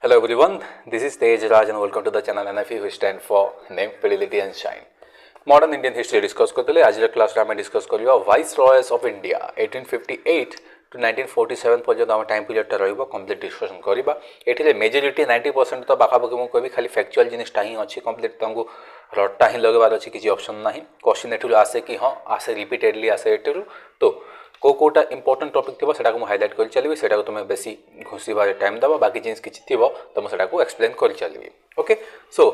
Hello everyone, this is Tej Raj and welcome to the channel NFE which stand for Name, Fidelity and Shine. Modern Indian history discuss करते आज class में discuss करियो viceroys of India 1858 to 1947 पर्यंत आम time पीरियडटा रहिबो complete discussion करिबा एठिले majority 90% तो बाकाबाकी मु कहबी खाली फैक्चुअल जिनिसटा ही अछि कंप्लीट तंगु रट्टा ही लगेबार अछि किछि ऑप्शन नाही क्वेश्चन एठिलो आसे कि हां आसे रिपीटेडली आसे एठिलो तो कोटा इंपोर्टेंट टॉपिक थी सेटा को हाइलाइट कर चलिए सेटा को तुम्हें बेसी घुसबार टाइम दबा बाकी जिन किसी थी तो मुझे को एक्सप्लेन कर चलिए okay so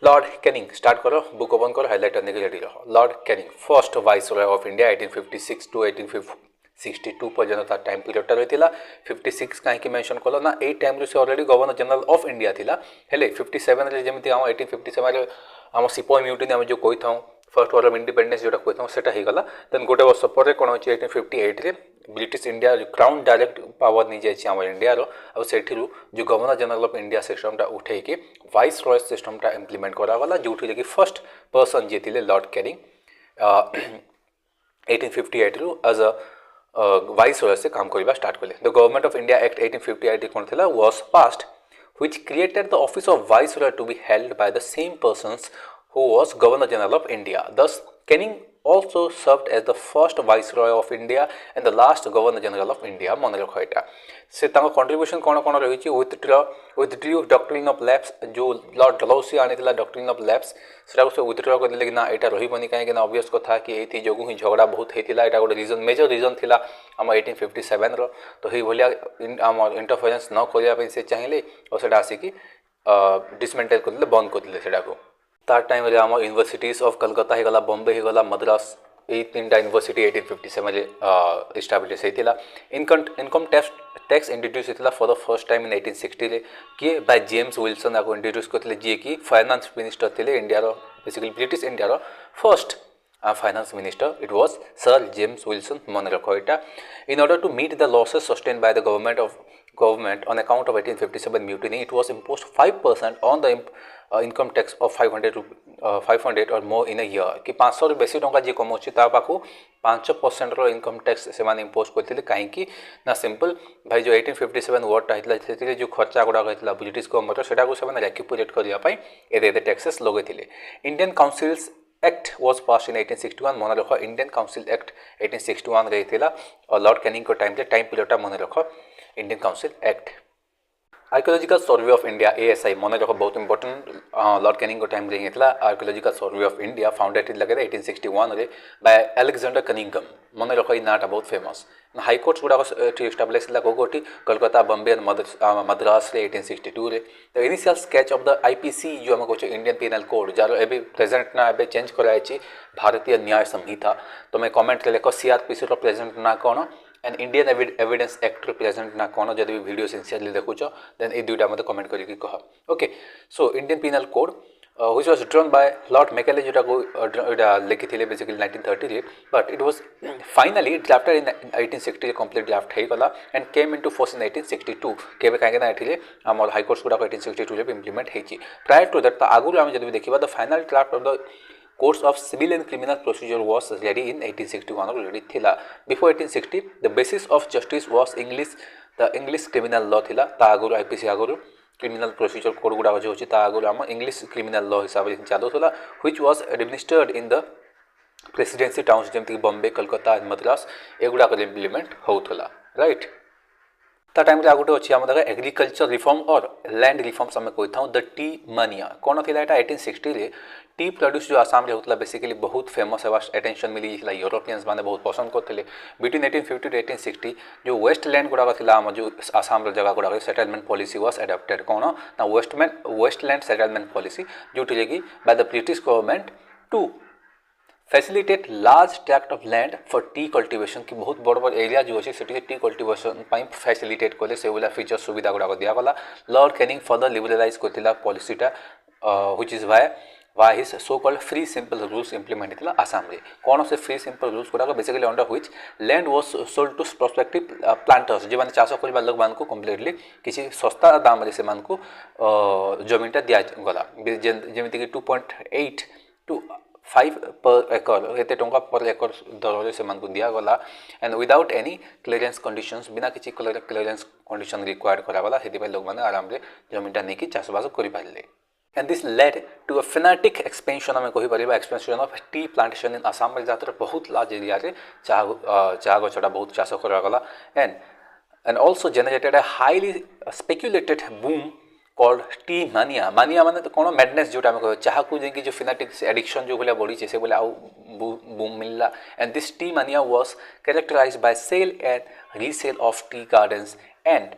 Lord Canning start करो बुक ओपन करो हाइलाइट करने के लिए रेडी रहो Lord Canning first viceroy of India 1856 to 1862 पर्यंत तार टाइम पीरियडटा रही 56 कहीं मेंशन कल ना ए टाइम से already governor general of India थिला हेले 57 रे जेमिति हम 1857 हम सिपाही म्यूटिनी हम जो कही था फर्स्ट वार ऑफ इंडिपेंडेंस जोटा कही सेटा हो गला देन गोटे वर्ष पर कौन अच्छे 1858 रे British India crown direct power नहीं जाए आम इंडिया से जो गवर्नर जनरल ऑफ इंडिया सिस्टमटा उठे वाइसरॉय सिस्टमटा इम्प्लीमेंट करागला जो कि फर्स्ट पर्सन जी थे लॉर्ड कैनिंग 1858 रु एज अ वाइसरॉय से काम करवा स्टार्ट कले the government of India act 1858 कौन था was passed which created the office of viceroy to be held by the same persons who was governor general of India. Thus, Canning also served as the first viceroy of India and the last governor general of India. मन रखो एटा से तांको contribution कोन कोन रही छि withdraw doctrine of lapse जो lord Dalhousie आनिथिला doctrine of lapse सेटा से विथड्रॉ कर दिले कि ना एटा रहिबनी काहे कि ना ऑब्वियस कथा कि एथि जोगु ही झगड़ा बहुत हेतिला एटा गोटे रीजन मेजर रीजन थिला हम 1857 रो तो हे भलिया हम इंटरफेरेंस न करिया पे से चाहिए और सेटा आसी कि डिसमेंटल कर दिले बंद कर दिले सेटा को तार टाइम रे आम यूनिवर्सिटीज ऑफ कलकत्ता हो बॉम्बे हो मद्रास ये तीन यूनिवर्सिटी 1857 इस्टाब्लीश होता इनकम टैक्स इंट्रोड्यूस होता for the first time in 1860 रे किए बाय जेम्स विल्सन आपको इंट्रोड्यूस करते जी कि फाइनान्स मिनिस्टर थे India basically British India first finance minister it was sir James Wilson मन रखो यहाँ in order to meet the losses sustain by the government on account of 1857 mutiny it was imposed 5% on the income tax of 500 or more in a year कि 500 ରୁ बेसी टंका जे कमाउछि ता पाखु 5% रो income tax से माने इंपोज करथिले काहे कि ना सिंपल भाई जो 1857 वर्ड टाइटला सेतिले जो खर्चा गुडा कहथिला ब्रिटिश गवर्नमेंट सेटा को से माने रेक्यूपुलेट करिया पई एदे टैक्सेस लगेथिले Indian councils act was pass in 1861 मन रखो इंडियन काउंसिल एक्ट 1861 रही थिला और लॉर्ड कैनिंग को टाइम पीरियडटा मन रखो Indian council act archaeological survey of India ASI मन रखो बहुत इंपोर्टेंट लॉर्ड कैनिंग को टाइम रही था archaeological survey of India founded लगे 1861 रे बाय अलेक्जेंडर कनिंगम मन रखो नाटा बहुत फेमस हाई कोर्ट्स गुड़ा एस्टाब्लिश कोटी कलकत्ता बॉम्बे एंड मद्रास रे 1862 रे the initial sketch of the IPC जो हम कहे इंडियन पिनल कोड जार एबे प्रेजेंट ना एबे चेंज कराई भारतीय न्याय संहिता तो मैं कमेंट लेख CRPC रो प्रेजेंट ना कौन and Indian evidence act present ना कौन जब वीडियो सिंसियरली देखुच देन ये दुईटा मत कमेंट करके कह okay so Indian penal code which was drawn by Lord Macaulay जोटा को लिखी थी बेसिकली 1930 रे but it was finally drafted in 1860 complete draft हो गला and came into force in 1862 केबे काहे ना एठिले हमर हाई कोर्ट्स गुडा 1862 रे इम्प्लीमेंट हेची प्रायर टू दैट आगुर हम जब देखिबा the final draft of the Courts of Civil and Criminal Procedure was ready in 1861 already थिला before 1860 the basis of justice was the English criminal law थिला ता आगुर IPC आगुर criminal procedure code गुडा जो होची ता आगुर हम इंग्लिश क्रिमिनल लॉ हिसाब से चालू थला which was administered in the presidency towns जेमति बॉम्बे कलकत्ता एंड मद्रास एगुडा को इम्प्लीमेंट होथला राइट ता टाइम रे आगुटे अछि हम एग्रीकल्चर रिफॉर्म और लैंड रिफॉर्म्स हम कोइ थाउ द टी मानिया कोन थिला एटा 1860 रे टी प्रोड्यूस जो आसाम रे होतला बेसिकली बहुत फेमस है अटेंशन मिली थिला यूरोपियंस माने बहुत पसंद करथिले बिटवीन 1850 टू 1860 जो वेस्ट लैंड गुडा थिला हम जो आसाम रे जगह गुडा सेटलमेंट पॉलिसी वाज अडॉप्टेड कोन ना वेस्ट लैंड सेटलमेंट पॉलिसी जो कि by the British government to facilitate large tract of land for tea cultivation की बहुत बड़ बड़ एरिया जो अच्छे से टी कल्टिवेशन फैसिलिटेट कले से वाला फीचर सुविधा गुड़ा दिया गला लॉर्ड कैनिंग फर्दर लिबरलाइज करथिला पॉलिसीटा which is why his so called free simple rules implement होता आसाम रे कौन से फ्री सिंपल रूल्स गुड़ा basically under which land was sold to prospective planters जो चाष करवा लोक मान को कम्प्लीटली किसी सस्ता दाम से मान को जमीनटा दिया गला जमीन की 2.8 to 5 पर एकर एते टंका पर एकर दर से मान को दिया गला and without any clearance conditions बिना किसी क्लियरेंस कंडीशन रिक्वायर्ड करा गला हेति पे लोग माने आराम रे जमीनटा नहीं कि चाषबास करि पारले and this led to a fanatic expansion आम कही पार expansion of tea plantation in Assam जहाँ बहुत लार्ज एरिया रे चा गछटा बहुत चाष करागला and also generated a highly speculated boom called tea mania mania माने तो कौन मैडनेस जोटा आम कह चाह को जो फिनाटिक एडिक्शन जो भाया बढ़ी से बोले आउ बूम मिलला and this tea mania was characterized by sale and resale of tea gardens and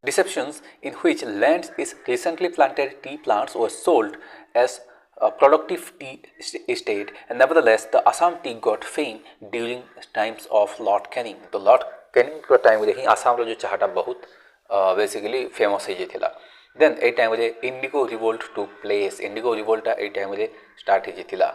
deceptions in which lands is recently planted tea plants were sold as a productive tea estate and nevertheless the Assam tea got fame during times of Lord Canning तो Lord Canning का time रे ही आसाम रो जो चाहटा बहुत basically famous हो जाइथिला then ए time रे indigo revolt to place indigo revolt ए टाइम रे स्टार्ट हो जाइथिला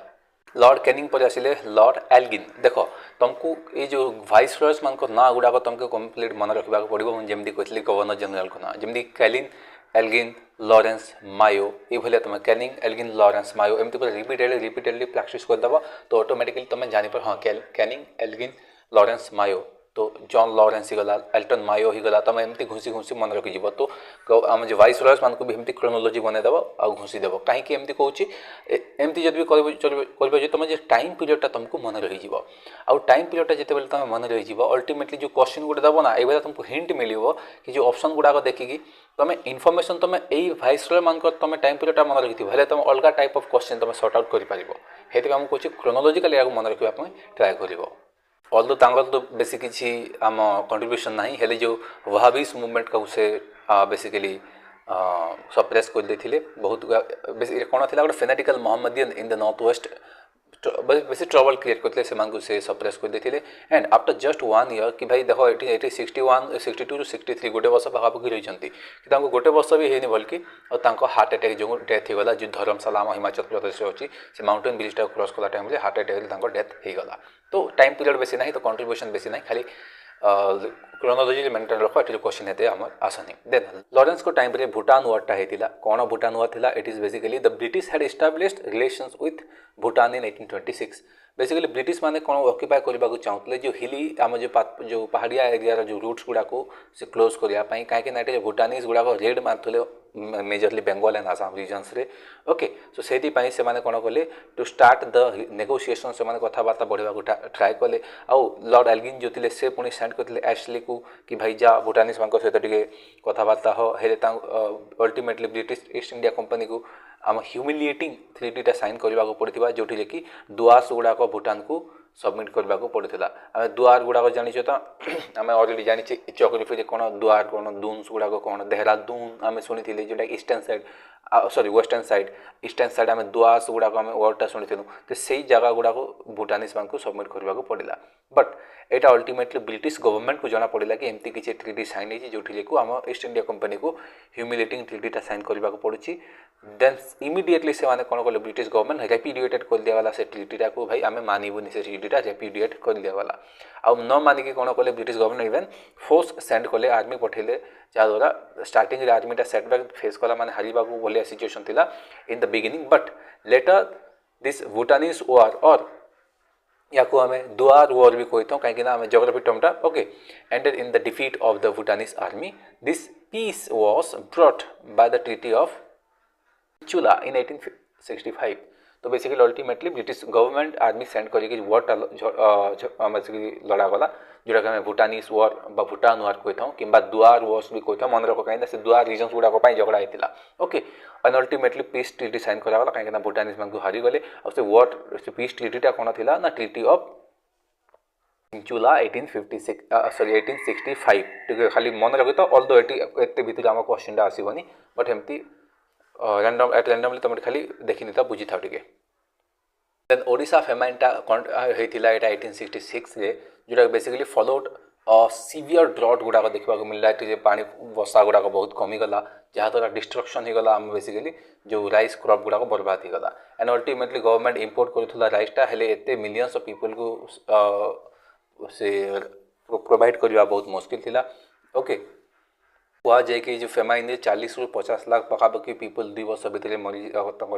लॉर्ड कैनिंग पर आसिले लॉर्ड एल्गिन देख तुमको ये जो वाइस रॉयस मान ना गुड़ाक तुमको कम्प्लीट मन रखा पड़ो जमी कहती गवर्नर जनरल को ना जमी कैलिन एल्गिन लॉरेंस मायो ये तुम कैनिंग एल्गिन लॉरेंस मायो एमती पूरा रिपीटेडली प्रैक्टिस करदेव तो ऑटोमेटिकली तुम जापर हाँ कैनिंग एल्गिन लॉरेंस मायो तो जॉन लॉरेंस ही गला एल्टन मायो ही गला तुम एमती घुसी घुसी मन रखीज तो आम जो वाइस रॉयस मान भी एमती क्रोनोलोजी बनईदेव आ घुसीदेव कहीं एमती कौच एमती जब भी कर तुम टाइम पीरियडटा तुमको मन रही आउ टाइम पीरियडटा जिते तुम मन रही अल्टीमेटली जो क्वेश्चन गोटे देव ना ये तुमको हिंट मिल कि जो ऑप्शन गुड़ाक देखिकी तुम इनफर्मेशन तुम यही वाइस रॉय मान तुम टाइम पीरियडटा मन रखी तुम अलग टाइप ऑफ क्वेश्चन तुम सॉर्ट आउट कर कौच क्रोनोलोजिकली या मन रखा ट्राए कर ऑल्दो तो बेसी किसी आम कंट्रीब्यूशन ना हेले जो वहाबीस मूवमेंट का से बेसिकली सप्रेस कर देथिले बहुत बेसी कौन थी गोटे fanatical Mohammedan in the north west बेसी ट्रबल क्रिएट करते से सप्रेस कर देथिले एंड आफ्टर जस्ट 1 ईयर कि भाई देख ये 62 टू 63 गोटे वर्ष पाखापाखि रही गोटे वर्ष भी होनी बल्कि और हार्ट अटैक जो डेथ होगा जो धर्मशाला आम हिमाचल प्रदेश अच्छी से माउंटेन ब्रिजटा क्रॉस कला टाइम हार्ट अटैक डेथ होगा तो टाइम पीरियड बेसी ना तो कंट्रीब्यूशन बेसी ना खाली क्रोनोलॉजी मेंटेन रख ये क्वेश्चन हेते आम आसनी देन लॉरेंस को टाइम रे भूटान वार्टा होता कौन भूटान वार था it is basically the British had established relations with Bhutan in 1826 basically British माने कौन ऑक्युपाई करने को चाहूले जो हिली आम जो पहाड़िया एरिया जो रूट्स गुड़ाक से क्लोज करने कहीं भूटानीज गुड़ाक रेड मारुले majorly Bengal and Assam regions रे ओके सो से कौन कले टू स्टार्ट द नेगोशिएशन से कथबार्ता बढ़ा ट्राए कले आउ लॉर्ड एल्गिन जो थे से पुणी सेंड करते एशली को कि भाई जा भूटानीज मान सहित टे कथबार्ता हे ultimately British East India company को आम ह्यूमिलिएटिंग ट्रीटीटा साइन करने को पड़ता जो कि दुआस गुड़ाक भूटान को सबमिट करने को पड़ता आम दुआर गुड़ाक जानीचे तो आम अलरेडी जानी जियोग्राफी कौन दुआर कौन दून्स गुड़ाक कौन देहरादून आम शुणी जोटा eastern side sorry western side आम दुआस गुड़ाक आम वर्डटा शुणीलु तो से जगह गुड़ाक भूटानीज मान को सबमिट करने को पड़ा बट यहाँ अल्टीमेटली ब्रिटिश गवर्नमेंट को जना पड़ा कि एमती किसी ट्रिटी साइन है जो आम ईस्ट इंडिया कंपनी को ह्यूमिलेटिंग ट्रिटीटा साइन करने को पड़ी देन इमिडिएटली से माने कौन कले ब्रिटिश गवर्नमेंट रेपुडिएटेड कर दियागला से ट्रिटीटा को भाई आम मानबुनि से ट्रिटीटा रेपुडिएट कर दियागला आ न मानिकी कौन कले British government even force send कले आर्मी पठेले जहाँद्वारा स्टार्टिंग रे आर्मीटा सेटबैक फेस कला माने हारिबा को भलिया सिचुएशन थिला in the beginning but later this Bhutanese war और या को आम दुआर वॉर भी कही था कहीं आम जोग्राफी टर्मटा okay ended in the defeat of the Bhutanese army this peace was brought by the treaty of Chula in 1865 तो basically ultimately British government army send करके वार्टा लड़ा गला जोटा कि भूटानीज वार भूटान वार कही था कि दुआर वॉर्स भी कही था मन रख कहीं से दुआर रिजन्स गुड़ाक झगड़ा होता okay and ultimately peace treaty sign करागला कहीं भूटानीज मान को हारीगले और से वार से पीस ट्रीटीटा कौन थी ना ट्रीटी ऑफ चूला 1856 सॉरी 1865 ठीक है खाली मन रखी तो ऑल्दो एते भीतर आम क्वेश्चन आसबनी बट एमती रैंडमली तुम खाली देखनी था बुझी था टे देन ओडिशा फेमाइनटा होता 1866 रे जोटा बेसिकली फॉलोड सीवियर ड्रॉट गुड़ाक देखा मिलला पानी वर्षा गुड़ाक बहुत कमीगला जहाँद्वारा डिस्ट्रक्शन होगला आम बेसिकली जो राइस क्रॉप गुड़ाक बर्बाद होगला एंड अल्टीमेटली गवर्नमेंट इंपोर्ट करूला राइसटा हेले एते मिलियंस ऑफ पीपल को से प्रोवाइड करवा बहुत मुश्किल थिला ओके कह जाए कि जो फेमाइन 40 ରୁ 50 लाख पखापाखि पीपल 2 वर्ष भितर मरी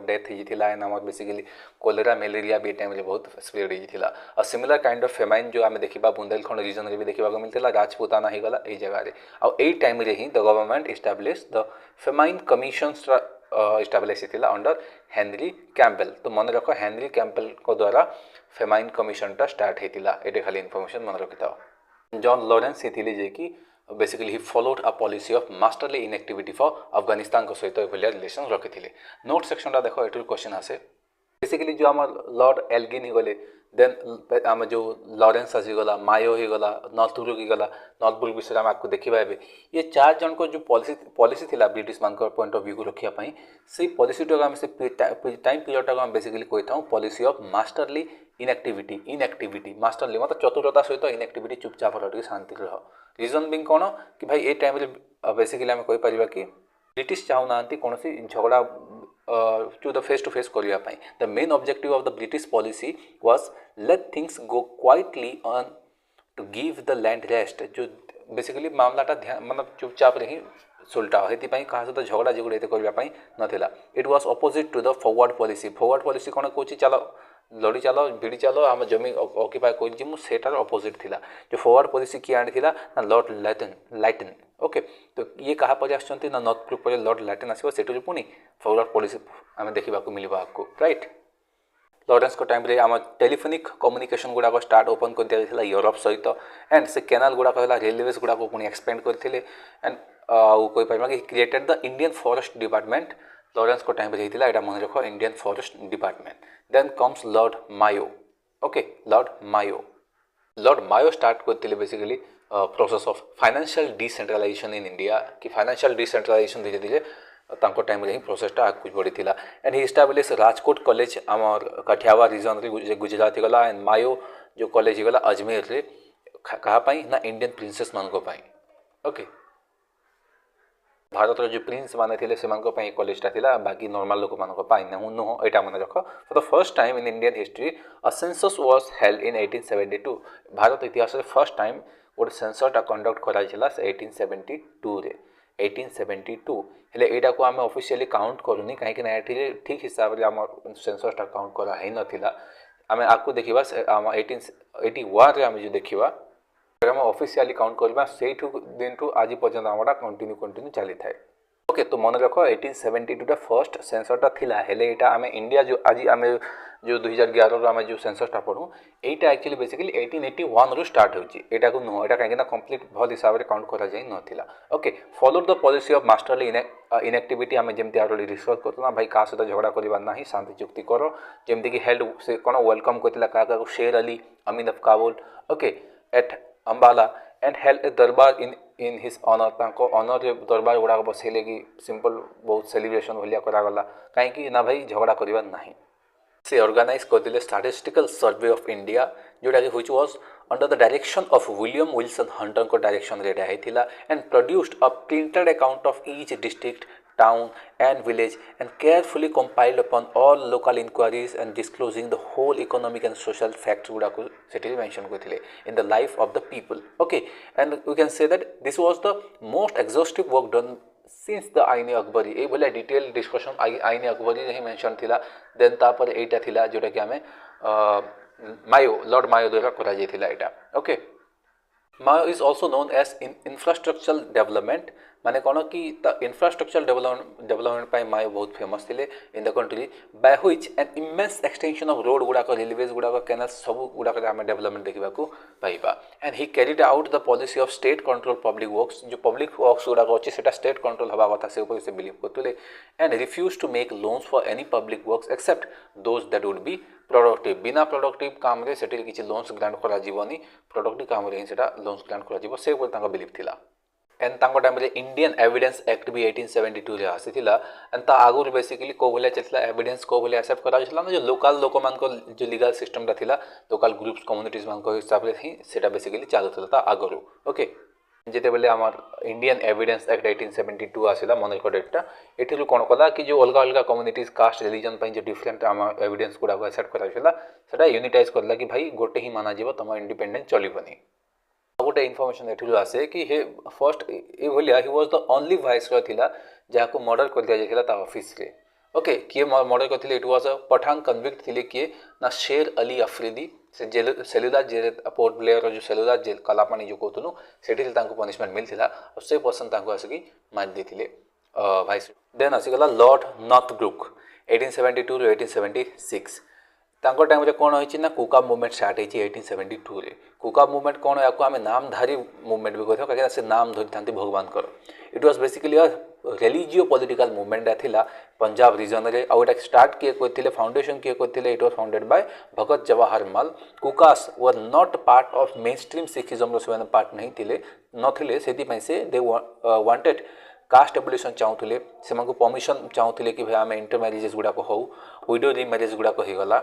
डेथ होता एंड आम बेसिकली कोलेरा मेलेरिया भी टाइम बहुत स्प्रेड होता और सिमिलर काइंड ऑफ फेमाइन जो आम देखा बुंदेलखंड रीजन में भी देखा मिलता राजपूताना होगला ये जगह आई time he the government establish the famine commission establish होता अंडर हेनरी कैम्पबेल। तो मन रख हेनरी कैम्पबेल को द्वारा फेमाइन कमिशनटा स्टार्ट होता ये खाली इनफर्मेशन मन रखी था। जॉन लॉरेंस ही जे कि basically he followed a policy of masterly inactivity for Afghanistan को सहित ये रिलेशन रखी। नोट सेक्शन देख ये क्वेश्चन आसे बेसिकली जो आम लॉर्ड एल्गिन ही गले देन आम जो लॉरेंस आसीगला मायो ही गला नॉर्थब्रुक ही गला नॉर्थब्रुक विषय में आपको देखा ये 4 जन को जो पॉलिसी थिला ब्रिटिश मान पॉइंट ऑफ व्यू को रखापी से पॉलिसी टाइम से टाइम पीरियड टाक बेसिकली कही था policy of masterly inactivity masterly मतलब चतुरता सहित इनएक्टिविटी चुपचाप रह शांति रह रीजन भी कौन कि भाई ये टाइम बेसिकली आम कहीपर कि ब्रिटिश चाहूना कौन झगड़ा टू फेस करने the main objective of the British policy was let things go quietly on to give the land rest जो बेसिकली मामलाटा ध्यान मतलब चुपचाप ही सुलटा से क्या सहित झगड़ा झगड़ी ये करने नाला it was opposite to the forward policy कौन कौन चलो लड़ी चलो भिड़ी चलो आम जमी ऑक्युपाई कर सेटार अपोजिट थिला जो फॉरवर्ड पॉलिसी किए आनी ना लॉर्ड लाइटन ओके। तो ये कहा पर आसुँच ना नॉर्थब्रुक पर लॉर्ड लाइटन आसो से पुणी फॉरवर्ड पॉलिसी आम देखा मिल आपको राइट। लॉरेंस को टाइम आम टेलीफोनिक कम्युनिकेशन गुड़ाक स्टार्ट ओपन कर दिया यूरोप सहित एंड से केनाल गुड़ाक रेलवेज गुड़ाक पुणी एक्सपेंड करते एंड कहीपर कि created the Indian forest department Lawrence को टाइम होता है मन रख Indian forest department. Then comes lord Mayo okay lord Mayo start करते basically process of financial decentralisation in India कि फाइनेंशियल डिसेंट्रलाइजेशन धीरे धीरे तांको टाइम रे प्रोसेसटा आगे बढ़ी and he establish Rajkot college आमर काठियावा रीजन रे गुजरात गला एंड मायो जो कॉलेज गला अजमेर रे कहापाई ना इंडियन प्रिंसेस मान ओके भारत जो प्रिंस माने थे से कॉलेजटा थिला बाकी नॉर्मल लोक मान नुह यहाँ मन रख for the first time in Indian history a census was held in 1872 Bharat इतिहास रे फर्स्ट टाइम गोटे सेंससटा कंडक्ट कराई 1872 रे 1872 हेले एटा को आम ऑफिशियली काउंट करूनी कहीं ठीक हिसाब से आम सेंससटा काउंट कराई नथिला आम आपको देखा आम 1881 रे आम जो देखा आम ऑफिशियली काउंट करवा से दिन टू आज पर्यंत आमटा कंटिन्यू चली थाए ओके। तो मन रख 1872 फर्स्ट सेंससटा थिला हेले एटा आम इंडिया जो आज आम जो 2011 आम जो सेंससटा पढ़ू यहाँ एक्चुअली बेसिकली 1881 रू स्टार्ट होटा को नुह कहीं कंप्लीट भल हिसाब से काउंट करा जाई नथिला okay. Follow the policy of masterly inactivity आम जमी आगे रिसर्च करना भाई क्या सहित झगड़ा करवा ना शांति चुक्ति कर जमीक हेल्ड से कौन वेलकम करता क्या Sher Ali Amin of Kabul okay at Ambala and held a durbar in his honour honour दरबार गुड़ाक बसैले कि सिंपल बहुत सेलिब्रेशन भाया करागला कहीं ना भाई झगड़ा करवा ना से ऑर्गेनाइज करते स्टैटिस्टिकल सर्वे ऑफ इंडिया जोटा कि which was under the direction of William Wilson Hunter को डायरेक्शन रेडा होता and produced a printed account of each district town and village and carefully compiled upon all local inquiries and disclosing the whole economic and social facts गुड़ा को सेठी mention करथिले in the life of the people okay and we can say that this was the most exhaustive work done since the आईने अकबरी ए बोले detail discussion आईने अकबरी रे mention थिला then तापर एटा थिला जोटा कि हमें मायो लॉर्ड मायो द्वारा करा जायथिला एटा okay. Mayo is also known as infrastructural development माने कौन कि इंफ्रास्ट्रक्चर डेवलपमेंट मायो बहुत फेमस थे in the country by which an immense extension of road गुड़ाक रेलवेज गुड़ाक कैनाल सब गुड़ाक आम डेवलपमेंट देखा पाइबा and he carried out the policy of state control public works जो पब्लिक वर्क्स गुड़ाक अच्छे से स्टेट कंट्रोल हवा कथा से बिलीव करते and refuse to make loans for any public works except those that would be productive बिना productive काम रे सेठी किछि लोन्स ग्रांट करा जीवनी प्रोडक्टिव काम रे सेटा लोन्स ग्रांट करा जीवो से तांका बिलीव थिला एंड तांको टाइम रे इंडियन एविडेंस एक्ट भी 1872 रे आसीथिला एंड ता आगुर बेसिकली को भले चलला एविडेंस को भले एक्सेप्ट करा छला ना जो लोकल लोक मान को जो लीगल सिस्टम ता थिला लोकल ग्रुप्स कम्युनिटीज मान को हिसाब रे ही सेटा बेसिकली चालू थिला ता आगुर ओके जेते बेले आमार इंडियन एविडेंस एक्ट 1872 आसिला मन को डेटटा एथिरु कोन कला कि जो अलग अलग कम्युनिटीज कास्ट रिलीजन पई जो डिफरेंट आमा एविडेंस गुडा को एक्सेप्ट करा छला सेटा यूनिटाइज करला कि भाई गोटे ही माना जीव तम इंडिपेंडेंस चलिबनी गोटे इनफॉरमेशन एठू आसे कि हे फर्स्ट ए भलिया he was the only viceroy थिला जाको मर्डर कर दिया जायतिला ता ऑफिस रे। ओके किए मर्डर करथिले it was a Pathan convict थिले किए ना शेर अली अफरीदी से jail cellular jail Port Blair जो सेलुलर जेल कलापानी जो कहतुनु सेठी तांको पनिशमेंट मिलथिला और से पर्सन तांको आसकी मार देथिले वाइस। देन आसीगला लॉर्ड नॉर्थब्रुक 1872 रो 1876 तांको टाइम रे कोन होइछि ना कुका मूवमेंट स्टार्ट होइछि 1872 रे। कुका मूवमेंट कोन याको आमे नामधारी मूवमेंट भी कहथो काहे से नाम धरि थांती भगवान कर। It was basically a religio political movement थिला पंजाब रीजन रे और एटा स्टार्ट किए कोथिले फाउंडेशन किए कोथिले it was founded by Bhagat Jawahar Mal. Kukas were not part of main stream रो सेवन पार्ट नहीं थिले नथिले सेति पई से दे वांटेड कास्ट एबोलिशन चाहूले से परमिशन चाहूले कि भाई आम इंटर मैरिजेस गुड़ाक हो विडो रिमैरेज गुड़ाक हो गला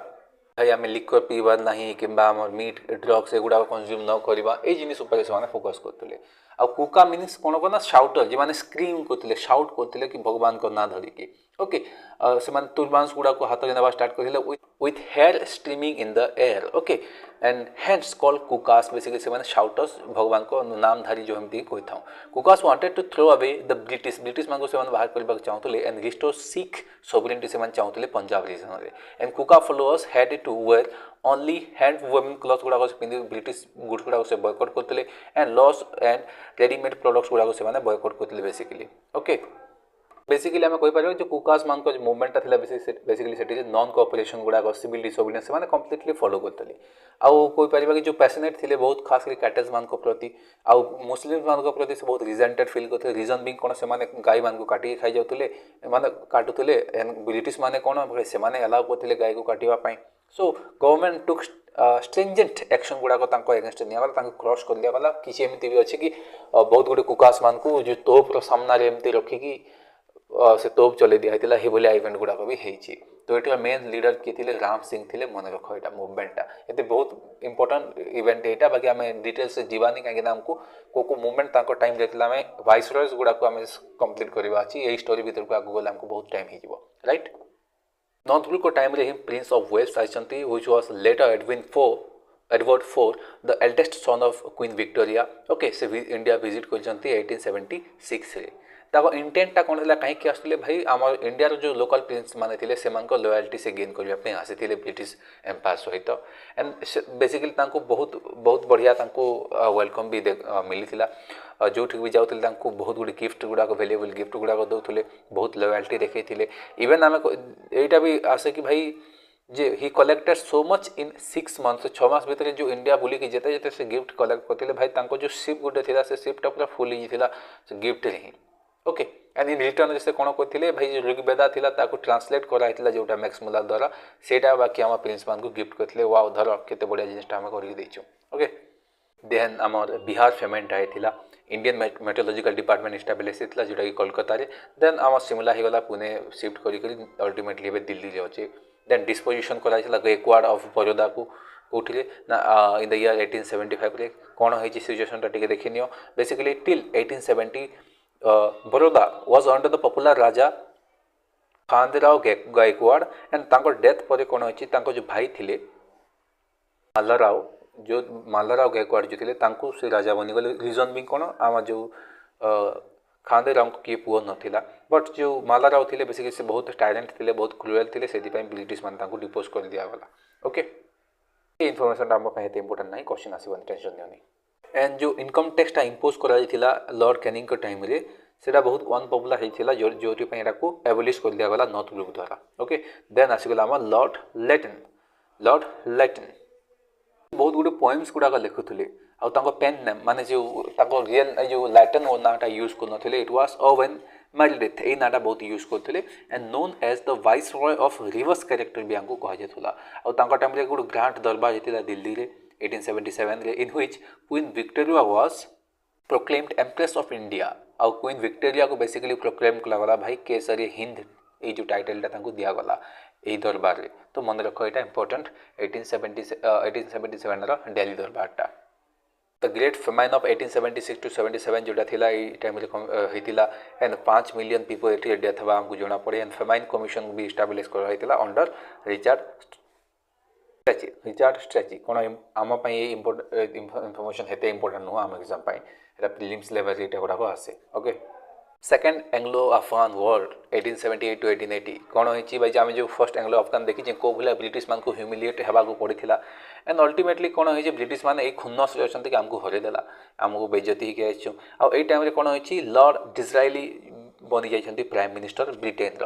भाई आम लिक्वर पीबार ना कि मीट ड्रग्स एगुड़ा कन्ज्यूम न करवा ये जिनिस उपर से फोकस करते। आ कुका मीन्स कौन कौन ना शाउटर जो मैंने स्क्रीम करते शाउट करते कि भगवान को ना धरिकी। ओके से तुरबांस गुड़ाक हाथ ना स्टार्ट करते with hair streaming in the air. Okay and hence called Kukas basically से शाउटर्स भगवान को नामधारी जो हम कही था। Kukas wanted to throw away the British मान से बाहर करने चाहूले एंड रिस्टोर सिख सोवरेनिटी से चाहूले पंजाब रीजन में। And Kuka followers had to wear only hand woven cloth गुड़ाक पिंधि ब्रिटिश गुड्स गुड़ाक से बॉयकॉट करते and loss and readymade products गुड़ाक से बॉयकॉट करते बेसिकली। ओके बेसिकली आम कहीपर जो कुकास मान जो मूवमेंटा था बेसिकली से नॉन कोऑपरेशन गुड़ाक सिविल डिसोबिडियंस से कम्प्लीटली फॉलो करते। आउ कहीपर कि जो पैशनेट थे बहुत खास कर कैटेज मान प्रति आउ मुस्लिम मान प्रति से बहुत रिजेंटेड फिल करते। रीजन भी कौन से गाई मान को काटिकी खाई जाते माने काटुले ब्रिटिश माने कौन से अलाउ करते गाई को काटापी। So government took stringent action गुड़ाक एगेन्स्ट निगला क्रॉस कर दिगला। किसी एमती भी अच्छे कि बहुत गुड़े कुकास मान को जो तोप सामने एमती रखिकी से तोप चले दिया ही भाया इवेंट गुड़ाक भी होती। तो ये मेन लीडर किए थे राम सिंह थे मन रख यहाँ मुवमेंटा ये बहुत इंपोर्टेंट इवेंट यहाँ बाकी आम डिटेल्स से जीवानी कहीं आमको को मुवमेंट टाइम आम वाइसरॉयज गुड़ाक आम कंप्लीट करवा अच्छी यही स्टोरी भर को आगे गले आमको बहुत टाइम हो राइट। नॉर्थब्रुक को टाइम रे प्रिंस ऑफ वेल्स आइसंती which was later Edward four the eldest son of queen Victoria. Okay से इंडिया विजिट करचंती 1876 रे। ताको इंटेंटा कौन था कहीं आसते भाई आम इंडिया जो लोकल प्रिंस माने थे से लॉयल्टी से गेन करने आसी ब्रिटिश एम्पायर सहित एंड बेसिकली बहुत बहुत बढ़िया वेलकम भी मिली जो भी जाऊे बहुत गुड गिफ्ट गुड़ाक भैल्यूएबल गिफ्ट गुड़ाक दौले बहुत लॉयल्टी देखते। इवेन आम यहाँ भी आसे कि भाई जे he collected so much in 6 months 6 मास भितर जो इंडिया बुलिकी जेते जेते से गिफ्ट कलेक्ट करते भाई जो शिप गुटे था से शिपटा पूरा फुल होता gift he. Okay and in return जैसे कौन करते भाई जो ऋग्वेदा था ट्रांसलेट कराई जोटा मैक्समुलर द्वारा सेटा बाकी आम प्रिंस मान को गिफ्ट करते वाओ धर केते बढ़िया जिनिसटा आम करके। ओके देन आमर बिहार फेमेंट आईला इंडियन मेट्रोलॉजिकल डिपार्टमेंट इस्टाब्लिश होता जोटा कि कोलकाता देन आम सिमला होगा पुणे शिफ्ट कर अल्टिमेटली दिल्ली अच्छे। देन डिस्पोजिशन कराइला गेकवाड़ ऑफ बरोदा को कौटे ना इन द ईयर 1875 रे कौन होती सिचुएशनटा टी देखी नि basically till 1870 Baroda was under the popular raja Khanderao Gaekwad and तांको डेथ पर कौन होती जो भाई थे माल्लाराव गायकवाड़ जो थे से राजा बनीगले। रिजन भी कौन आम जो खानदेराव को किए पुओ नाला बट जो माल्लाराव थे बेसिकली से बहुत टायरेंट थे बहुत क्रुएल थे से ब्रिटिश मान डिपोज कर दिगला। ओके ये इनफॉरमेशन आम इंपोर्टेंट ना क्वेश्चन आसबनी टेंशन नहीं। एंड जो इनकम टैक्सटा इम्पोज कराइला लॉर्ड कैनिंग टाइम रे सेटा बहुत अनपपुलर होता जो एबोलिश कर दिगला नॉर्थब्रुक द्वारा। ओके देन आसीगला आम लॉर्ड लेटन बहुत गुड़े पोएम्स गुड़ाक लिखुले आउ पेन नेम माने जो रियल जो लैटिन नाटा यूज कर इट वाज ओवेन मेरिडेथ ये नाटा बहुत यूज करते and known as the viceroy of reverse character भी आमको कहुला। आउ टाइम गोटे ग्रांट दरबार होता दिल्ली रे 1877 रे in which queen Victoria was proclaimed empress of India. आउ क्वीन विक्टोरिया को बेसिकली प्रोक्लेम कला भाई केसरी हिंद ये जो टाइटलटा दिगला यही दरबार रे। तो मन रख यहाँ इंपोर्टेंट 1877 दिल्ली दरबारटा। The great famine of 1876 to 77 जोटा थिला ई टाइम रे होइतिला एंड 5 मिलियन पीपल एटी डेथ हवा हमको जना पड़े एंड फेमाइन कमीशन भी एस्टाब्लिश कराइतिला under Richard Strachey Richard Strachey कौन आम इनफर्मेशन हेते इंपोर्टेंट नुह आम एग्जाम प्रिलिम्स लेवल ये गुड़ाक आसे okay second Anglo Afghan war 1878 to 1880 कौन होती भाई आम जो फर्स्ट एंग्लो अफगान देखी कौ भाया ब्रिटिश मान को ह्यूमिलिएट होगा पड़ा एंड अल्टीमेटली कौन हो ब्रिटिश मैंने यही खुन्नस अच्छा कि आमको हरईदेला आमको बेइज्जती होकर आसचु आई टाइम कौन हो लॉर्ड डिजराइली बनी जाइए प्राइम मिनिस्टर ब्रिटेन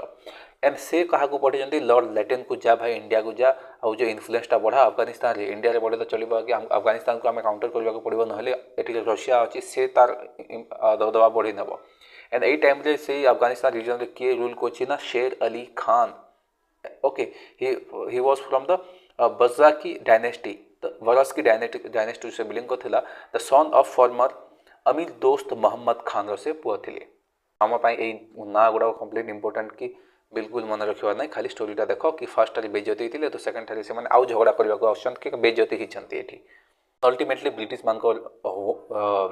एंड से क्या पठे लॉर्ड लेटेन को जा भाई इंडिया को जा और जो इन्फ्लुएंसटा बढ़ा अफगानिस्तान रे इंडिया रे बढ़े तो चलो कि अफगानिस्तान को आम काउंटर करने को पड़ो ना ये रशिया अच्छी से तार दबदबा बढ़ी नब एंड यही टाइम से अफगानिस्तान रिजन में किए रूल कर Sher Ali Khan okay he was from the बज़ाकी डायनेस्टी वरस्की डायनेस्टी से बिलोंग करथिला the son of former Amir Dost Mohammad Khan से पुआ थिले आम ना गुड़ा कंप्लीट इंपोर्टेंट कि बिल्कुल मन रखा ना खाली स्टोरीटा देख कि फर्स्ट ठारी बेइज्जती होते तो सेकेंड ठारी से आउ झगड़ा करने कि बेइज्जती होती ये अल्टीमेटली ब्रिटिश मान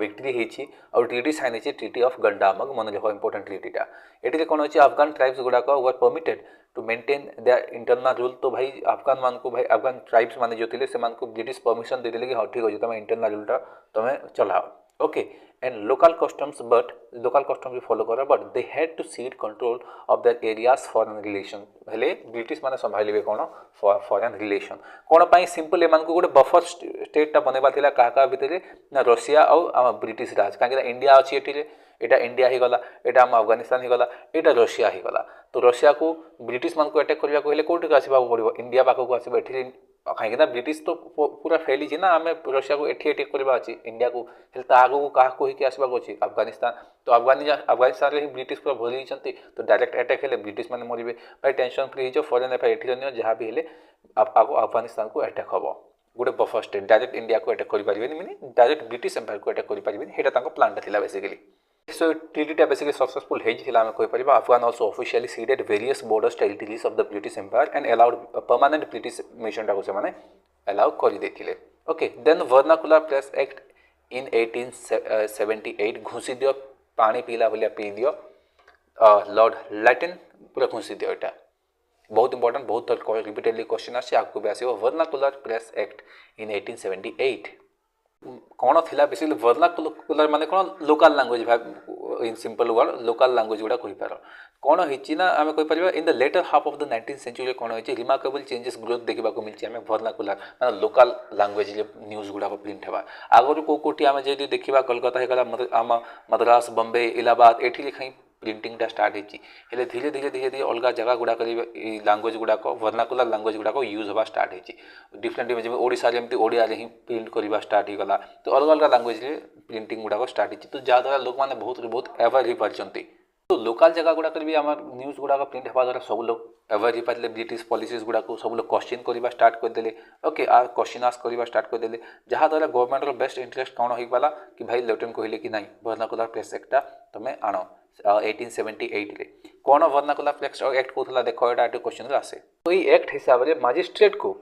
विक्ट्री होती और ट्रिटी साइन होती ट्रिटी ऑफ गंडामग मन रख इंपोर्टेंट ट्रिटीटा ये कौन अच्छे अफगान ट्राइब्स गुड़ाक were permitted to maintain their internal rule तो भाई अफगान मान को भाई अफगान ट्राइब्स माने जो थे से ब्रिटिश परमिशन देते कि हाँ ठीक अच्छे तुम इंटरनल रूलटा तुम चलाओ ओके एंड लोकल कस्टम्स भी फॉलो कर but they had to cede control of their areas foreign relation हेले ब्रिटिश माने संभालिबे कौन फॉरेन रिलेशन कौन पाई सिंपल एमान को गोटे बफर स्टेटा बनवा थिला का भितर ना रशिया और ब्रिटिश राज कहीं इंडिया अच्छी एटा इंडिया ही गला एटा आम अफगानिस्तान ही गला एटा रशिया ही गला तो रशिया को ब्रिटिश मान को अटैक करने को हेले कोठी आसवा पड़ो इंडिया पाखक आसो एठी कहीं ब्रिटिश तो पूरा फैली ना आम रशिया को एठी अटैक करवा अच्छी इंडिया को हेल्ला आगू क्या कहीकि आसवाक अच्छी अफगानिस्तान तो अफगानिस्तान में ही ब्रिटिश पूरा भरी तो डायरेक्ट अटैक हेले ब्रिटिश मैंने मरबे भाई टेंशन फ्री हो फॉरेन अफेयर एठी जहाँ भी हेले आगो अफगानिस्तान को अटैक हम गोटे बफर स्टेट डायरेक्ट इंडिया को अटैक करें मीन डायरेक्ट ब्रिटिश एम्पायर को अटैक करें प्लान था बेसिकली सो ट्रिटीटा बेसिकली सक्सेसफुल होता कहीपर Afghan also officially ceded various borders territories of the British empire and allowed permanent British mission टाक से अलाउ कर okay then vernacular press act in 1878 घुसी दियो पानी पीला भाया पी दियो लॉर्ड लैटिन पूरा घुसी दियो यहाँ बहुत इंपोर्टेंट बहुत रिपीटेडली क्वेश्चन आगे भी आसो वर्नाकुलर प्रेस एक्ट इन 1878 कौन थी बेसिकली वर्नाकुलर माने कौन लोकल लैंग्वेज भाई in simple word local language गुड़ा कहीपर कौन होना आम कहीपर in the latter half of the 19th century कौन हो रिमार्केबल चेंजेस ग्रोथ देखा मिलती है वर्नाकुलर माने लोकल लैंग्वेज न्यूज गुड़ा प्रिंट होगा आगुरी कौटी आम जो देखा कोलकाता होगा मद्रास बम्बे इलाहाबाद ये लिखाई प्रिंटिंगटा स्टार्ट होती धीरे धीरे धीरे धीरे अलग जगह गुड़ाक लैंग्वेज गुड़ाक वर्नाकुलर लैंग्वेज गुड़ाक यूज होगा स्टार्ट होती डिफरेंट जमी ओडिशा जमी ओडिया ही प्रिंट करवा स्टार्ट होगा तो अलग अलग लैंग्वेज प्रिंटिंग गुड़ाक स्टार्ट होती तो जहाँद्वारा लोक मैंने बहुत अवेयर हो पार्टी तो लोकल जगह गुड़ाक भी आम न्यूज गुड़ाक प्रिंट होगा द्वारा सब लोग अवेयर हो पारे ब्रिटिश पॉलिसीज गुड़ाक सब लोग क्वेश्चन करवा स्टार्ट करदे ओके आ क्वेश्चन आस्क करवा स्टार्ट करदे जहाँद्वारा गवर्नमेंट बेस्ट इंटरेस्ट कौन हो पाला कि भाई लेफ्टिनेंट कहले कि नहीं वर्नाकुलर प्रेस एक्टा तुम आण 1878 कौन वर्नाकुलर प्रेस एक्ट कहला देख यहाँ क्वेश्चन आसे तो ये एक्ट हिसाब से मजिस्ट्रेट को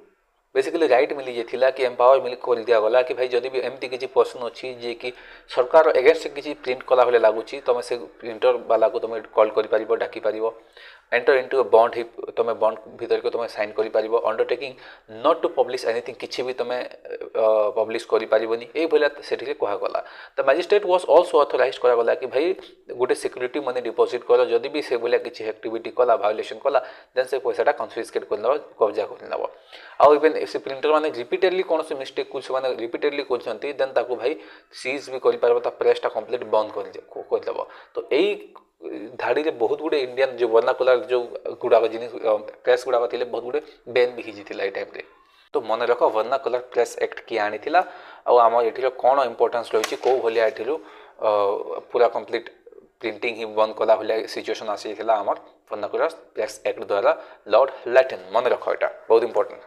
बेसिकली राइट मिली जाता कि एम्पावर मिल कर दिगला कि भाई जदि भी एमती किसी पर्सन अच्छी जे कि सरकार एगेन्स्ट किसी प्रिंट कला भाई लगुच तुम से प्रिंटर वाला को तुम कॉल कर डाकिपर एंटर इनटू बॉन्ड तुम बॉन्ड भीतर को तुम साइन कर undertaking not to publish anything किसी भी तुम पब्लिश करें ये से कहगला तो मैजिस्ट्रेट वाज आल्सो ऑथराइज्ड करागला कि भाई गोटे सिक्यूरीटी मनी डिपोजिट कर जदि भी से भाया किसी एक्टिविटी कला भायोलेसन कला देन से पैसाटा कन्फिस्केट कर कब्जा कर आउ इवेन से प्रिंटर मैंने रिपीटेडली कौन से मिस्टेक कुछ मैंने रिपीटेडली करते देन ताको भाई सीज भी कर प्रेसटा कंप्लीट बंद करदेव तो यही धाड़ी रे बहुत गुड़े इंडियन जो वर्नाकुलर जो गुड़ाक जिन प्रेस गुड़ाक थे बहुत गुड़े बैन भी होता है टाइम तो मन रख वर्नाकुलर प्रेस एक्ट किए आनी आम ये कौन इंपोर्टेंस रही कौ भाया ये पूरा कंप्लीट प्रिंटिंग ही बंद कला भाया सिचुएसन आसी आम वर्नाकुलर प्रेस एक्ट द्वारा लॉर्ड लैटिन मन रख यहाँ बहुत important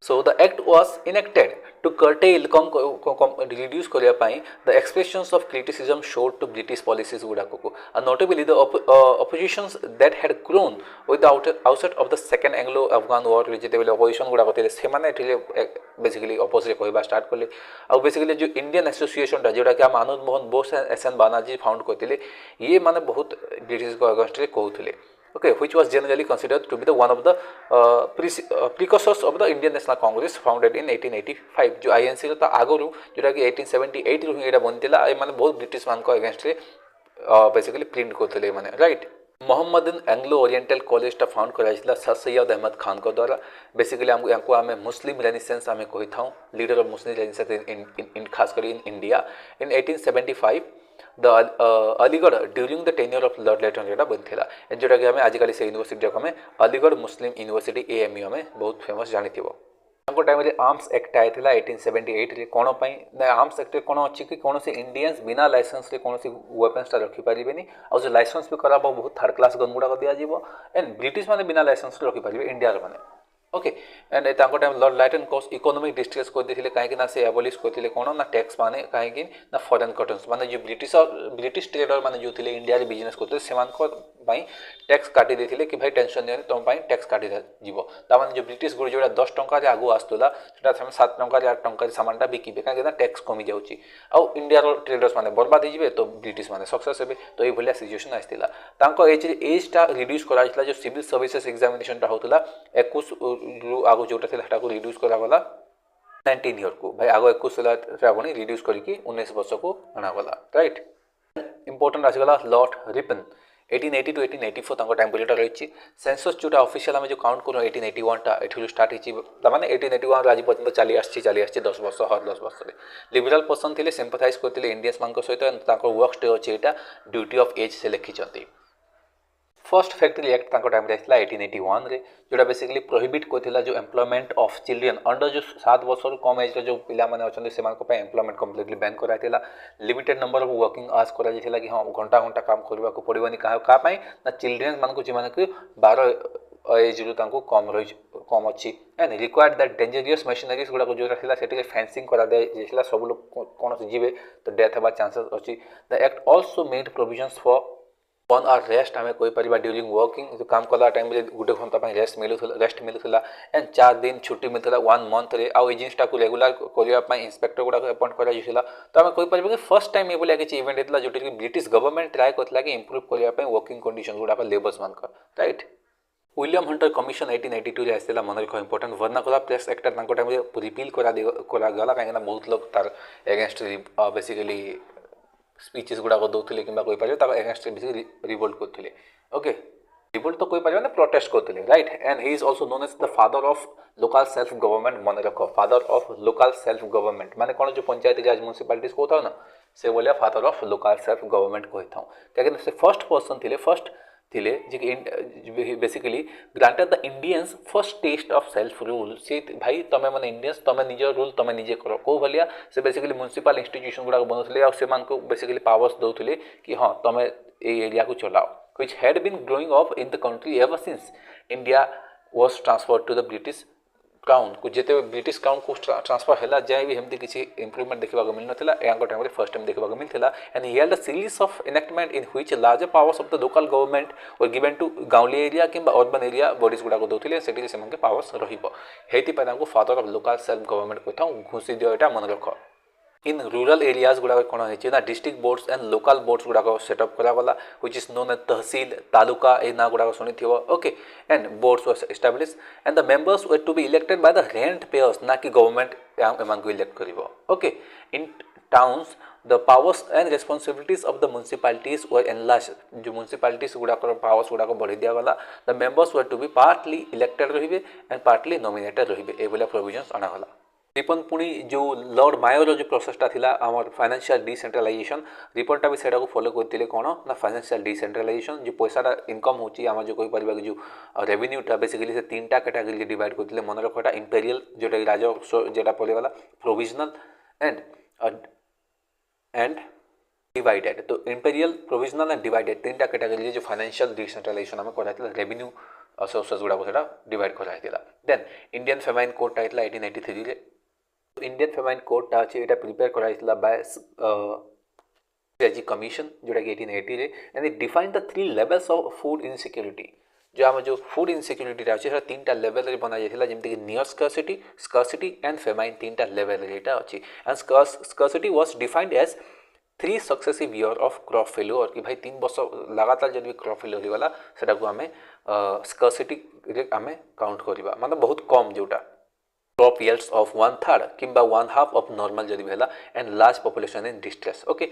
So the act was enacted to curtail reduce करने the expressions of criticism showed to British policies गुड़ाक and notably the oppositions that had grown with the outset of the second Anglo-Afghan war जिते opposition गुड़ाक थे से basically opposite कहवा start कले और basically जो Indian association जोटा कि Anand Mohan Bose S N Banerjee found करते ये माने बहुत ब्रिटिश को अगेंस्ट कहते okay, which was generally considered to be the one of the precursors of the Indian National Congress founded in 1885 जो INC तो आगरू जोटा कि 1878 रु एटा बनतिला ए माने बहुत ब्रिटिश मान को अगेंस्ट रे बेसिकली प्रिंट करथिले माने right Mohammedan Anglo Oriental college टा फाउंड कराइला सर सैयद अहमद खान को द्वारा बेसिकली हमको आमे मुस्लिम रेनेसेंस आमे कहि थाउ leader of Muslim renaissance in खास कर in India in 1875 the Aligarh during the tenure of Lord Lytton जोटा बनथिला जोटा कि हमें आजिकल से यूनिवर्सिटी जो हमें अलीगढ़ मुस्लिम यूनिवर्सिटी एएमयू हमें बहुत फेमस जानिथिबो हमको टाइम रे आर्म्स एक्ट आइथिला 1878 रे कोन पई ना आर्म्स एक्ट रे कोन अछि कि कोन से इंडियंस बिना लाइसेंस रे कोन से वेपन्स ता रखि परिबेनी और जो लाइसेंस भी कराबो बहुत थर्ड क्लास गन गुडा दिया जीवो एंड ब्रिटिश माने बिना लाइसेंस रे रखि परिबे इंडिया रे माने ओके एंड तांको टाइम लॉर्ड लाइटन कोस इकोनॉमिक डिस्ट्रेस को दिथिले काहे कि ना से एबोलिश करथिले कोन ना टैक्स माने काहे कि ना फॉरेन कटन्स माने जो ब्रिटिश ट्रेडर माने जो थिले इंडिया रे बिजनेस करते सेमान को भाई टैक्स काटी देथिले कि भाई टेंशन नै तुम भाई टैक्स काटी जीवो ता माने जो ब्रिटिश गुड जोडा 10 टंका रे आगु आस्तुला सेटा हम 7 टंका रे 8 टंका रे सामानटा बिकिबे काहे कि ना टैक्स कमी जाउची आ इंडिया रो ट्रेडर्स माने बर्बाद हो जिवे तो ब्रिटिश माने सक्सेस हेबे तो ए भलिया सिचुएशन आस्तिला तांको एज टा रिड्यूस कराइतला जो सिविल सर्विसेज एग्जामिनेशन टा होतला 21 रु आगु जोटा थिला हटा को रिड्यूस करा गला 19 ईयर को भाई आगो 21 ला बनी रिड्यूस करके 19 वर्ष को आना गला राइट इंपोर्टेंट आसी गला लॉर्ड रिपन 1880 टू 1884 तांको टाइम पीरियड रहिछि सेंसस जोटा ऑफिशियल हम जो काउंट करो 1881 टा एठु स्टार्ट हिछि त माने 1881 राजी पर्यंत चली आछि 10 वर्ष हर 10 वर्ष रे लिबरल पर्सन थिले सिंपथाइज करथिले इंडियंस मान को सहित तांको वर्क स्टे अछि एटा ड्यूटी ऑफ एज से लिखिचंती फर्स्ट फैक्ट्री एक्ट तांको टाइम रे 1881 रे जोटा बेसिकली प्रोहिबिट कोथिला जो एम्प्लॉयमेंट ऑफ चिल्ड्रन अंडर जो 7 वर्ष रो कम एज रे जो पिला माने अछन से मान को पे एम्प्लॉयमेंट कंप्लीटली बैन कराइथिला limited number of working hours करा जेथिला कि हां घंटा घंटा काम करबा को पड़िबनी का पई ना चिल्ड्रन मान को जे माने कि 12 एज रो तांको कम अछि and required that dangerous machineries गुडा को जो रखिला सेटिके फेंसिंग करा दे जेथिला सब लोग कोन से जीवे तो डेथ हेबा चांसेस अछि the act also made provisions for one hour rest आम कोई ड्यूरिंग वर्किंग जो काम कला टाइम गोटे घंटा रेस्ट मिलूला एंड 4 दिन छुट्टी मिलता 1 मंथ रे आउ जिनटा को रेगुलर करने इंस्पेक्टर गुड़ा अपॉइंट करा तो आम कोई कि फर्स्ट टाइम ये किसी इवेंट होता जो कि ब्रिटिश गवर्नमेंट ट्राए करता कि इंप्रूव करने वर्किंग कंडीशन गुड़ा लेबर्स मान राइट विलियम हंटर कमिशन 1882 रे आसला मन रख important vernacular press act time repeal करा गला कहीं बहुत लोग तार एगेंस्ट बेसिकली स्पीचेस गुड़ा दौले कि एगेंस्ट रिवोल्ट करते ओके रिवोल्ट तो कोई पारे ना प्रोटेस्ट करते right and he is also known as the father of local self government मन रख father of local self government माने कौन जो पंचायती राज म्युनिसिपालिटीज कहता हो ना से बोलिया father of local self government कहता हूँ क्या से फर्स्ट पर्सन थे फर्स्ट थिले जे basically granted the Indians first taste of self rule से भाई तमे माने इंडियंस तमे निज रूल तमे निजे करो को भलिया से बेसिकली म्युनिसिपल इंस्टीट्यूशन गुडा बनौले और से मान को बेसिकली पावर्स दौले कि हाँ तमे ए एरिया को चलाओ which had been growing up in the country ever since India was transferred to the British Crown को जेते ब्रिटिश क्राउन को ट्रांसफर हैला जाय भी हमती किसी इंप्रूवमेंट देखबा को मिलनथिला एंगो टाइम रे फर्स्ट टाइम देखबा को मिलथिला and he held a series of enactment in which larger powers of the local government were given to गांवली एरिया किंबा अर्बन एरिया बॉडीज गुडा को दोथिले सेठी से मन के पावर्स रहिबो हेति पना को father of local self government को था घुसी दियो एटा मन रखो इन रूरल एरियाज गुड़ा कौन है ना district boards and local boards गुड़ा सेटअप करागला which is known as tehsil taluka ए ना गुड़ा सुनी थी okay and boards was establish and the members were to be elected by the rent payers ना कि गवर्नमेंट एमान को इलेक्ट करिवो okay in towns the powers and responsibilities of the municipalities were enlarge जो म्युनिसिपैलिटीज गुड़ा powers गुड़ा बढ़ी दिया गला the members were to B partly elected रहिबे एंड पार्टली नॉमिनेटेड रहिबे ए बोला प्रोविजंस आना गला रिपन पुणी जो लॉर्ड मायोर जो प्रोसेसटा थिला आमर फाइनेंशियल डिसेंट्रलाइजेशन रिपोर्टटा भी सेटा को फॉलो करथिले कोन ना फाइनेंशियल डिसेंट्रलाइजेशन जो पैसाटा इनकम होची आम जो कोई परिबा जो रेवेन्यूटा बेसिकली से तीनटा कैटेगरी डिवाइड करथिले मन रखटा इंपेरियल जोटा राजस्व जेटा पले वाला provisional and divided to imperial provisional and divided तीनटा कैटेगरी जो फाइनेंशियल डिसेंट्रलाइजेशन हम कराथिला रेवेन्यू सोर्सेस गुडा को सेटा डिवाइड कराथिला देन इंडियन फेमाइन कोड टाइटला 1883 रे इंडियन फेमाइन कोड टा अछि एटा प्रिपेयर कराइतला बाय कमीशन जोटा कि 1880 रे and it define the 3 levels of food insecurity जो हम जो फूड इनसिक्योरिटी रा अछि तीनटा लेवल रे बना जायतिला जेमते कि नियर स्कार्सिटी एंड फेमाइन तीनटा लेवल रे एटा अछि and scarcity was defined as 3 successive year of crop failure कि भाई 3 वर्ष लगातार जब भी क्रॉप फेल्योर होगला सेटा को आमे स्कर्सिटी रे आमे काउंट करबा मतलब बहुत कम जोटा क्रॉप yields of 1/3 किंबा 1/2 of normal जदि भी हला and large population in distress okay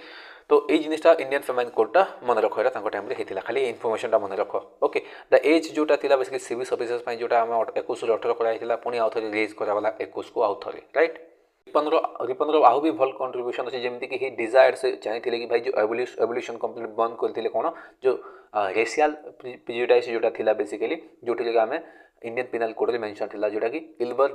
तो ये जिनिसटा इंडियन फेमाइन कोडटा मन रख एटा तांको टाइम रे हेतिला खाली इन्फॉर्मेशनटा मन रख ओके द एज जोटा थिला बेसिकली सिविल ऑफिसर्स पई जोटा हम 21 ରୁ 18 करा हिला पुनी आउ थरे रिलीज करा वाला 21 को आउ थरे राइट रिपन आउ भी भल कंट्रीब्यूशन अछि जेमति कि ही डिजायर्ड से चाहिथिले कि भाई जो एवोल्यूशन कंप्लीट बंद करथिले कोन जो रेशियल प्रेजुडाइज जोटा थिला बेसिकली जोटी जगह हमें इंडियन पिनल कोड रे मेंशन थिला जोटा कि इल्बर्ट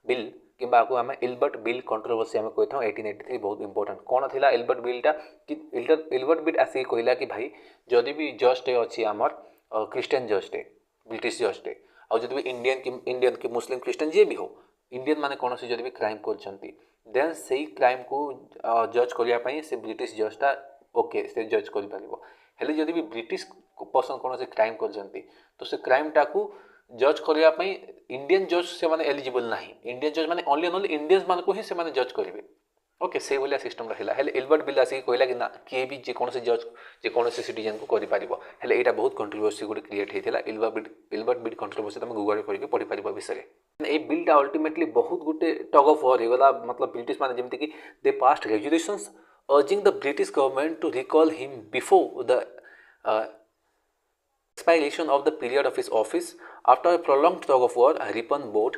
बिल किंबा आको हमें इल्बर्ट बिल कंट्रोवर्सी हमें कहता 1883 बहुत इंपोर्टेंट कौन थिला इल्बर्ट बिलटा कि इल्बर्ट बिल आसी कहला कि भाई जदि भी जज डे अछि हमर क्रिश्चियन जज डे ब्रिटिश जज डे आ जदि भी इंडियन की मुस्लिम क्रिश्चियन जे भी हो इंडियन माने कौन से जदि भी क्राइम करछंती देन सेही क्राइम को जज करिया पई से ब्रिटिश जजटा ओके से जज करि परिबो हेले जदि भी ब्रिटिश पर्सन कौन से क्राइम करछंती तो से क्राइम टा को जज करिया पई इंडियन जज से माने एलिजिबल नाही इंडियन जज माने ओनली इंडियंस मान को ही से माने जज करिवे ओके से बोलिया सिस्टम रहिला हेले इल्बर्ट बिल आसी कहला कि ना के भी जे कौन से जज जे कौन से सिटीजन को करि परिबो हेले एटा बहुत कंट्रोवर्सी गुड क्रिएट हेतिला इल्बर्ट बिल कंट्रोवर्सी तमे गूगल रे करके पढि परिबो विषय ए बिलटा अल्टीमेटली बहुत गुटे टग ऑफ वॉर हेगला मतलब ब्रिटिश माने जेमति कि they passed resolutions urging the British government to recall him before the expiration of the period of his office. After a prolonged tug of war, Ripon bowed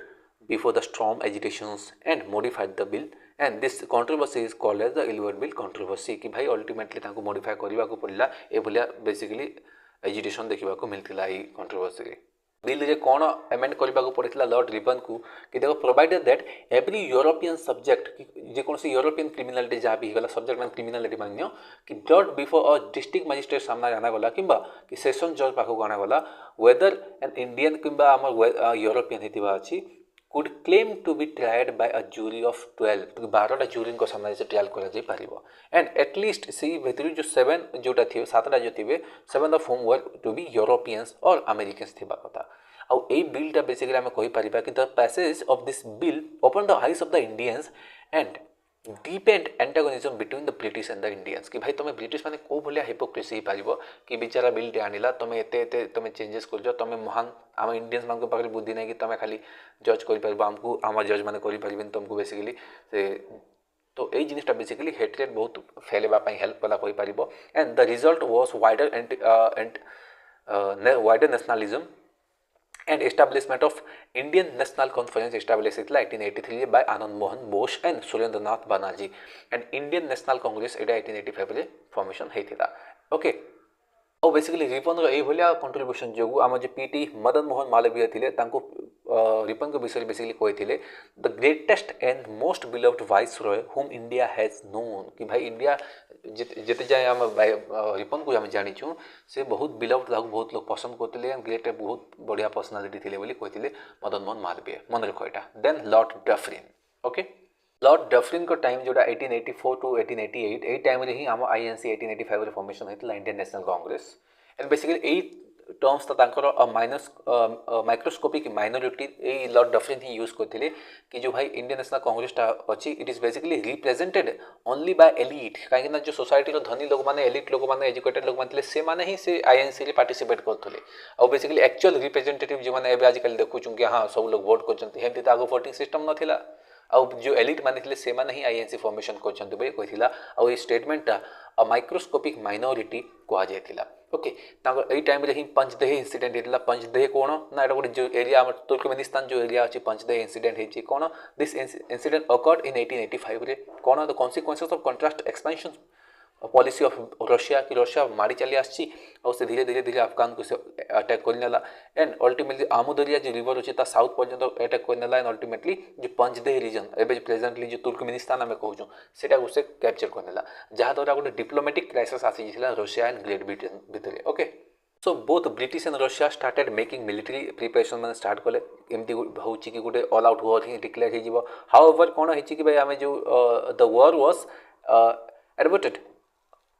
before the storm agitations and modified the bill. And this controversy is called as the Ilbert Bill controversy. कि भाई ultimately तांको modify करने को पड़िला ए बोलिया basically agitation देखिबा को मिलतिला ई controversy रे bill रे कोन अमेंड करबा को पड़ितला लॉर्ड रिपन को कि देखो provided that every European subject जे कोन से यूरोपियन क्रिमिनालिटी जा भी गला सब्जेक्ट मान क्रिमिनालिटी मान्य कि brought before a district magistrate सामना जाना गला किबा कि सेशन जज पाखो गाना गला वेदर एन इंडियन किबा हमर यूरोपियन हेतिबा अछि could claim to be tried by a jury of 12 तो 12टा jury को सामने से ट्रायल करा जाय परिबो and at least सी भेतरी जो 7 जोटा थिबे 7टा जो थिबे 7 of whom were to be Europeans or Americans थिबा कथा आ ए बिलटा बेसिकली हम कहि परिबा कि the passage of this bill open the eyes of the Indians and depend antagonism between the British and the Indians कि भाई तुम ब्रिटिश माने को भलिया हिपोक्रेसी पारिबो कि बिचारा बिल टे आनिला तुम एते तुम चेंजेस कर जो तुम महान आम इंडियंस मान को पाखरे बुद्धि नै कि तुम खाली जज करि परबो हमको आम जज माने करि परबिन तुमको बेसिकली से तो ए जिनिसटा बेसिकली हेट्रेड बहुत फैलेबा पई हेल्प कला कहि परिबो and the result was wider nationalism and establishment of Indian National Conference established in 1883 by Anand Mohan Bose and Surendranath Banerjee and Indian National Congress 1885 रे फॉर्मेशन हेतिला ओके और बेसिकली रिपन रो ए भलिया कंट्रीब्यूशन जोगु आम जे पीटी मदन मोहन मालवीय थिले तांको रिपन को विषय बेसिकली कहिथिले the greatest and most beloved viceroy whom India has known कि भाई इंडिया जेते जाय हम रिपन को हम जानि छु से बहुत बिलव्ड लागु बहुत लोग पसंद करथिले एंड ग्रेट बहुत बढ़िया पर्सनालिटी थिले बोली कहिथिले मदन मोहन मालवीय मन रखो एटा then Lord Dufferin okay Lord Dufferin को टाइम जोटा 1884 टू 1888 ए टाइम रे ही हम आईएनसी 1885 रे फॉर्मेशन हेतला इंडियन नेशनल कांग्रेस एंड बेसिकली ए टर्म्स ता तांकर माइनस माइक्रोस्कोपिक माइनॉरिटी ए लॉर्ड डफरिन ही यूज करथिले कि जो भाई इंडियन नेशनल कांग्रेस ता अछि it is basically represented only by elite काहे ना जो सोसाइटी रो धनी लोग माने एलीट लोग माने एजुकेटेड लोग मानथिले से माने ही से आईएनसी रे पार्टिसिपेट करथले और बेसिकली एक्चुअल रिप्रेजेंटेटिव जो माने एबे आजकल देखु छु कि हां सब लोग वोट करछन्ती हेमति त आगो वोटिंग सिस्टम नथिला और जो एलिट मानिथिले से माने ही आईएनसी फॉर्मेशन करछन्ती बे कहिथिला और ए स्टेटमेंटटा अ माइक्रोस्कोपिक माइनॉरिटी कहा जायथिला ओके तांको एई टाइम रे ही पंचदेह इंसिडेंट हेतिला पंचदेह कोन ना एटा गोटे जो एरिया हमर तुर्कमेनिस्तान जो एरिया अछि पंचदेह इंसिडेंट हेछि कोन दिस इंसिडेंट अकर्ड इन 1885 रे कोन the consequences of contrast expansion policy of Russia कि रशिया मारी चली आछि और से धीरे धीरे अफगान को से अटैक करनेला एंड अल्टीमेटली आमुदरिया जो रिवर अछि ता साउथ पर्यंत अटैक करनेला एंड अल्टीमेटली जो पंचदेह रीजन एबे प्रेजेंटली जो तुर्कमेनिस्तान हमें कहू छु सेटा को से कैप्चर करनेला जहा द्वारा गोटे डिप्लोमेटिक क्राइसिस आसी जिला रशिया एंड ग्रेट ब्रिटेन भितरे okay so both British and Russia started making military preparation माने स्टार्ट कले एमती होउची कि गोटे ऑल आउट वॉर ही डिक्लेयर हे जिवो हाउएवर कोन हेछि कि भाई हमें जो द वॉर वाज एडवर्टेड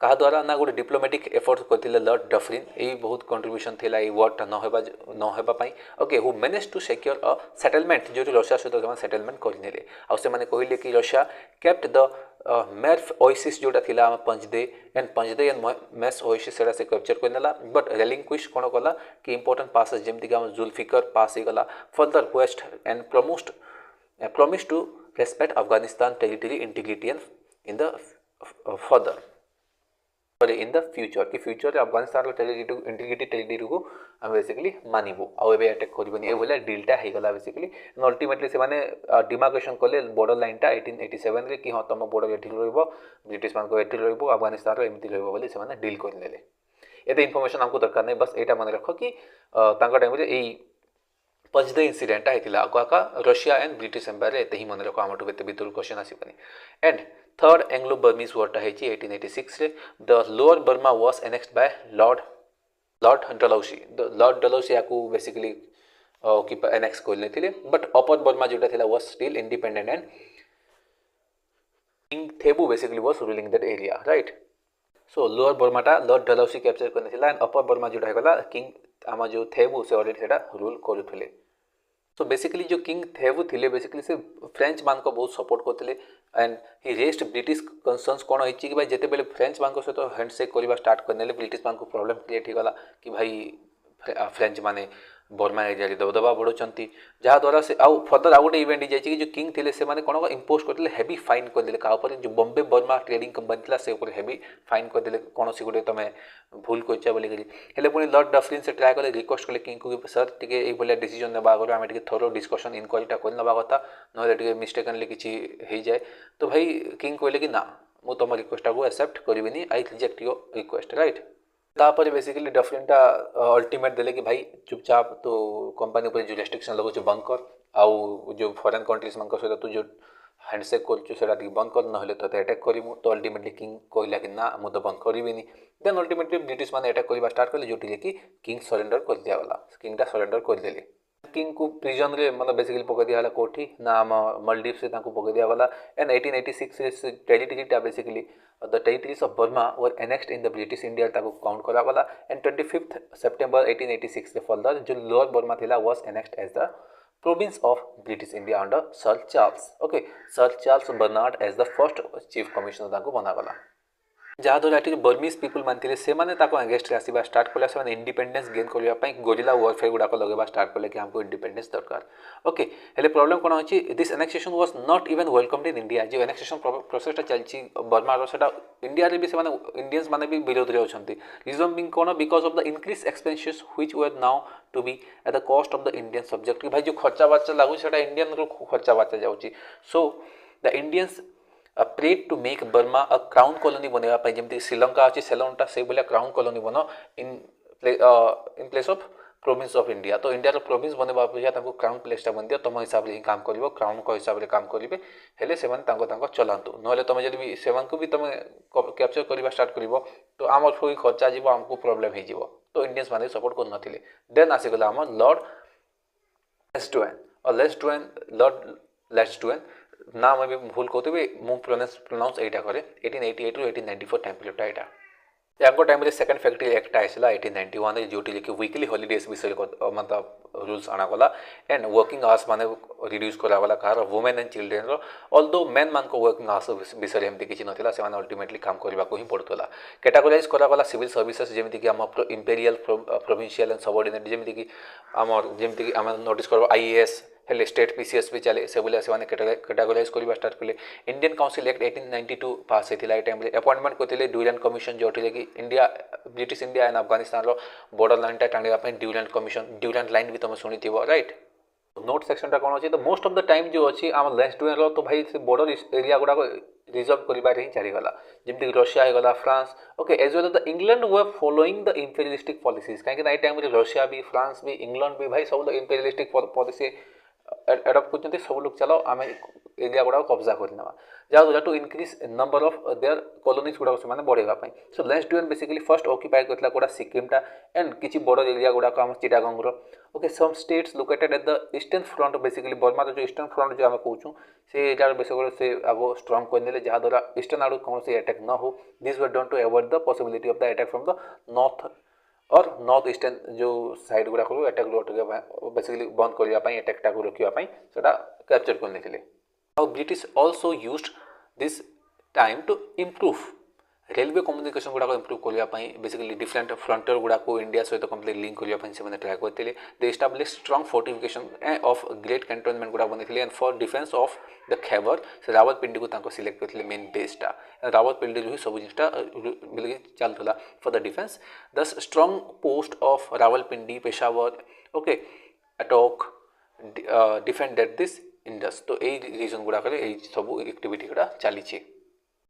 कहा द्वारा ना गोटे डिप्लोमेटिक एफर्ट करथिले लॉर्ड डफरिन ए बहुत कंट्रीब्यूशन थिला ए वॉर न हेबा पई okay who manage to secure a settlement जो रशिया सहित सेटलमेंट करनेले आ से माने कहिले कि Russia kept the Merv oasis जोटा थिला पंजदे एंड मेस ओएसिस सेटा से कैप्चर करनेला बट रेलिंक्विश कोन कला कि इंपोर्टेंट पासेस जेमति कि जुल्फिकर पास ही गला further west and promised to respect Afghanistan territory integrity and in the further in the future कि फ्यूचर अफगानिस्तान इंटीग्रिटी टेरिटरी को आम बेसिकली मानबू आउ अटैक करबनी ए भलिया डीलटा होगला बेसिकली अल्टीमेटली से माने डिमार्केशन कले बॉर्डर लाइनटा 1887 रे कि हाँ तुम बॉर्डर एठी रहइबो ब्रिटिश मान को एठी रहइबो अफगानिस्तान रो एमती रहइबो बोली से माने डील कर लेले एते इन्फॉर्मेशन हमको दरकार नहीं बस एटा मन रखो कि तांका टाइम रे एई पंजदे इंसिडेंट होता आका रशिया एंड ब्रिटिश एम्पायर एते ही मन रखो आमठू एते भितर क्वेश्चन आसीबनी एंड थर्ड एंग्लो बर्मीज वॉरटा है 1886 रे the lower Burma was annexed by Lord Dalhousie याकू बेसिकली एनेक्स करले बट अपर बर्मा जोटा थिला was still independent and king Thibaw basically was ruling that area right so lower बर्माटा Lord Dalhousie capture करने थिला एंड अपर बर्मा जोटा हैगला king आमा जो थेबू से ऑलरेडी सेटा रूल करुथिले सो बेसिकली जो किंग थेबू थिले बेसिकली से फ्रेंच मान को बहुत सपोर्ट करथिले and he rest British concerns कोन होइछि कि भाई जेते बेले फ्रेंच मान को सहित हैंडशेक करबा स्टार्ट करनेले ब्रिटिश मान को प्रॉब्लम क्रिएट हो गला कि भाई फ्रेंच माने बर्मा एरिया रे दबदबा बढ़ोचंती जहाँ द्वारा से आउ फर्दर आउ गोटे इवेंट जाइए कि जो किंग थिले से माने कोन इंपोज करथिले हेवी फाइन कर देले का ऊपर जो बॉम्बे बर्मा ट्रेडिंग कंपनी थिला से ऊपर हेवी फाइन कर देले कोनोसी गोटे तमे भूल करछा बोली करी हेले पुनी लॉर्ड डफरिन से ट्राई करले रिक्वेस्ट करले किंग को सर टिके ए भलिया डिसीजन नेबा आगो आमे टिके थोरो डिस्कशन इनक्वारीटा कर नबा कथा नले टिके मिस्टेकनली किछि हे जाय तो भाई किंग कहले कि ना मु तुम रिक्वेस्ट को एक्सेप्ट करिबिनी I reject your request right तापर बेसिकली डफरिनटा अल्टीमेट देले कि भाई चुपचाप तो कंपनी ऊपर जो रेस्ट्रिक्शन लगो बंद कर आउ जो फॉरेन कंट्रीज मान सहित तू जो हैंडशेक कर बंद कर ना तो अटैक करूँ तो अल्टीमेटली किंग कहला कि ना मुझे बंद करी देन अल्टीमेटली ब्रिटिश मैंने अटैक करवा स्टार्ट कले जो कि किंग सरेंडर कर दिगला किंगटा सरेंडर करदे किंग को प्रिजन रे मतलब बेसिकली पकड़ दिया कोठी ना आम मलदीव से पकड़ दिगला एंड 1886 टेरिटरीटा basically the territories of Burma were annexed in the British India count करागला एंड 25 सेप्टेम्बर 1886 फर्दर जो लोअर बर्मा थिला was annexed as the province of British India under Sir Charles. Okay, Sir Charles Bernard as the first chief commissioner ताको बनागला जहाँद्वारा eighty Burmese people मानते से मैंने against आसवा start कले से independence gain करने gorilla warfare गुड़ाक लगेगा start कले कि हमको इंडिपेंडेंस दरकार ओके हेले प्रॉब्लम कौन होची this annexation was not even welcomed in India जो एनेक्सेशन प्रोसेसटा चलती बर्मार से इंडिया रे भी से इंडियंस माने भी विरोध रे अछंती रीजन बिंग कौन because of the increase expenses which were now to be at the cost of the Indian subject कि भाई जो खर्चा बार्चा लागू सेटा इंडियन रो खर्चा बार्चा जाउची so the Indians prayed to make Burma a crown colony बनवा जमी श्रीलंका अच्छी सेलोनटा से भाया क्राउन कॉलोनी बन in place of province of India तो इंडिया प्रोविंस बनवा अपेक्षा क्राउन प्लेसटा बन दियो तुम हिसाब से काम कर क्राउन को हिसाब से काम करेंगे हेले से चलातु ना तुम जब से भी तुम कैप्चर करवा स्टार्ट कर तो आम थ्रू खर्चा जीव आमको प्रोब्लेम हो तो इंडियंस मैंने सपोर्ट कर देन आसीगला आम लॉर्ड लेस्टुएन लॉर्ड लेस्टुएन ना मैं भी भूल कहते मु प्रोनाउंस एटा करे 1888 ରୁ 1894 टाइम पीरियडटा एटा याको टाइम रे सेकंड फैक्टरी एक्ट आइसला 1891 रे जोटी कि वीकली हॉलीडेज विषय मतलब रूल्स आना गला एंड वर्किंग आवर्स माने रिड्यूस करा गला कार वुमेन एंड चिल्ड्रेन रो ऑल्दो मेन मान को वर्किंग आवर्स विषय एमती किछि नथिला से माने अल्टीमेटली काम करबा को ही पड़तला कैटेगराइज करा गला सिविल सर्विसेज जेमिति कि हम इंपेरियल प्रोविंशियल एंड सबऑर्डिनेट जेमिति कि हम नोटिस करबो आईएएस हेले स्टेट पीसीएस भी चले से बोले से कैटेगराइज करवा स्टार्ट कले इंडियन काउंसिल एक्ट 1892 पास होता टाइम अपॉइंटमेंट करते ड्यूरेंट कमिशन जो कि India British India and Afghanistan border लाइनटा टाँगे ड्यूरेंट कमिशन ड्यूरेंट लाइन भी तुम शुणी राइट नोट सेक्शनटा कौन अच्छी तो मोस्ट ऑफ द टाइम जो अच्छी आम लेस्टुएन तो भाई से बॉर्डर एरिया गुड़ाक रिजर्व कर ही चलीगला जमीक रशिया होगा France okay as well the England were following the imperialistic policies कहीं टाइम रशिया भी फ्रांस भी इंग्लैंड भी भाई सब इंपेरियलिस्टिक पॉलिसी एडप्ट करते सब लोग चलो आम एरिया गुड़ाक कब्जा करना जहाँ to increase number of their colonies गुड़ाक से बढ़ाई सो लेस्टुएन बेसिकली फर्स्ट ऑक्युपाई करता गोटा सिक्किमटा एंड किसी बॉर्डर एरिया गुड़ाक आम Chittagong okay some states located at the eastern front basically Burma जो ईस्टर्न फ्रंट जो आम कहूँ से एरिया बेसिकली से आगो स्ट्रंग करदे जहाँद्वारा ईस्टर्न आड़ कौन से अटैक न हो this were done to avoid the possibility of the attack from the north और नॉर्थ ईस्टर्न जो साइड गुड़ाक अटैक बेसिकली बंद करने अटैकटा रखापी से कैप्चर करते British also used this time to improve railway communication गुड़ाक इम्प्रूव करने बेसिकली डिफरेंट फ्रंटियर गुड़ाक इंडिया सहित कम्प्लीट लिंक करने ट्राए करते they establish strong fortification of great cantonment गुड़ा बनते and for defence of the Khyber से रावलपिंडी को सिलेक्ट करते मेन बेसटा रावलपिंडी ही सब जिनटा चलता for the defence the strong post of Rawalpindi Peshawar okay Attock defended this Indus तो यही रिजन गुड़ाक सब एक्टिविटी गुड़ा चली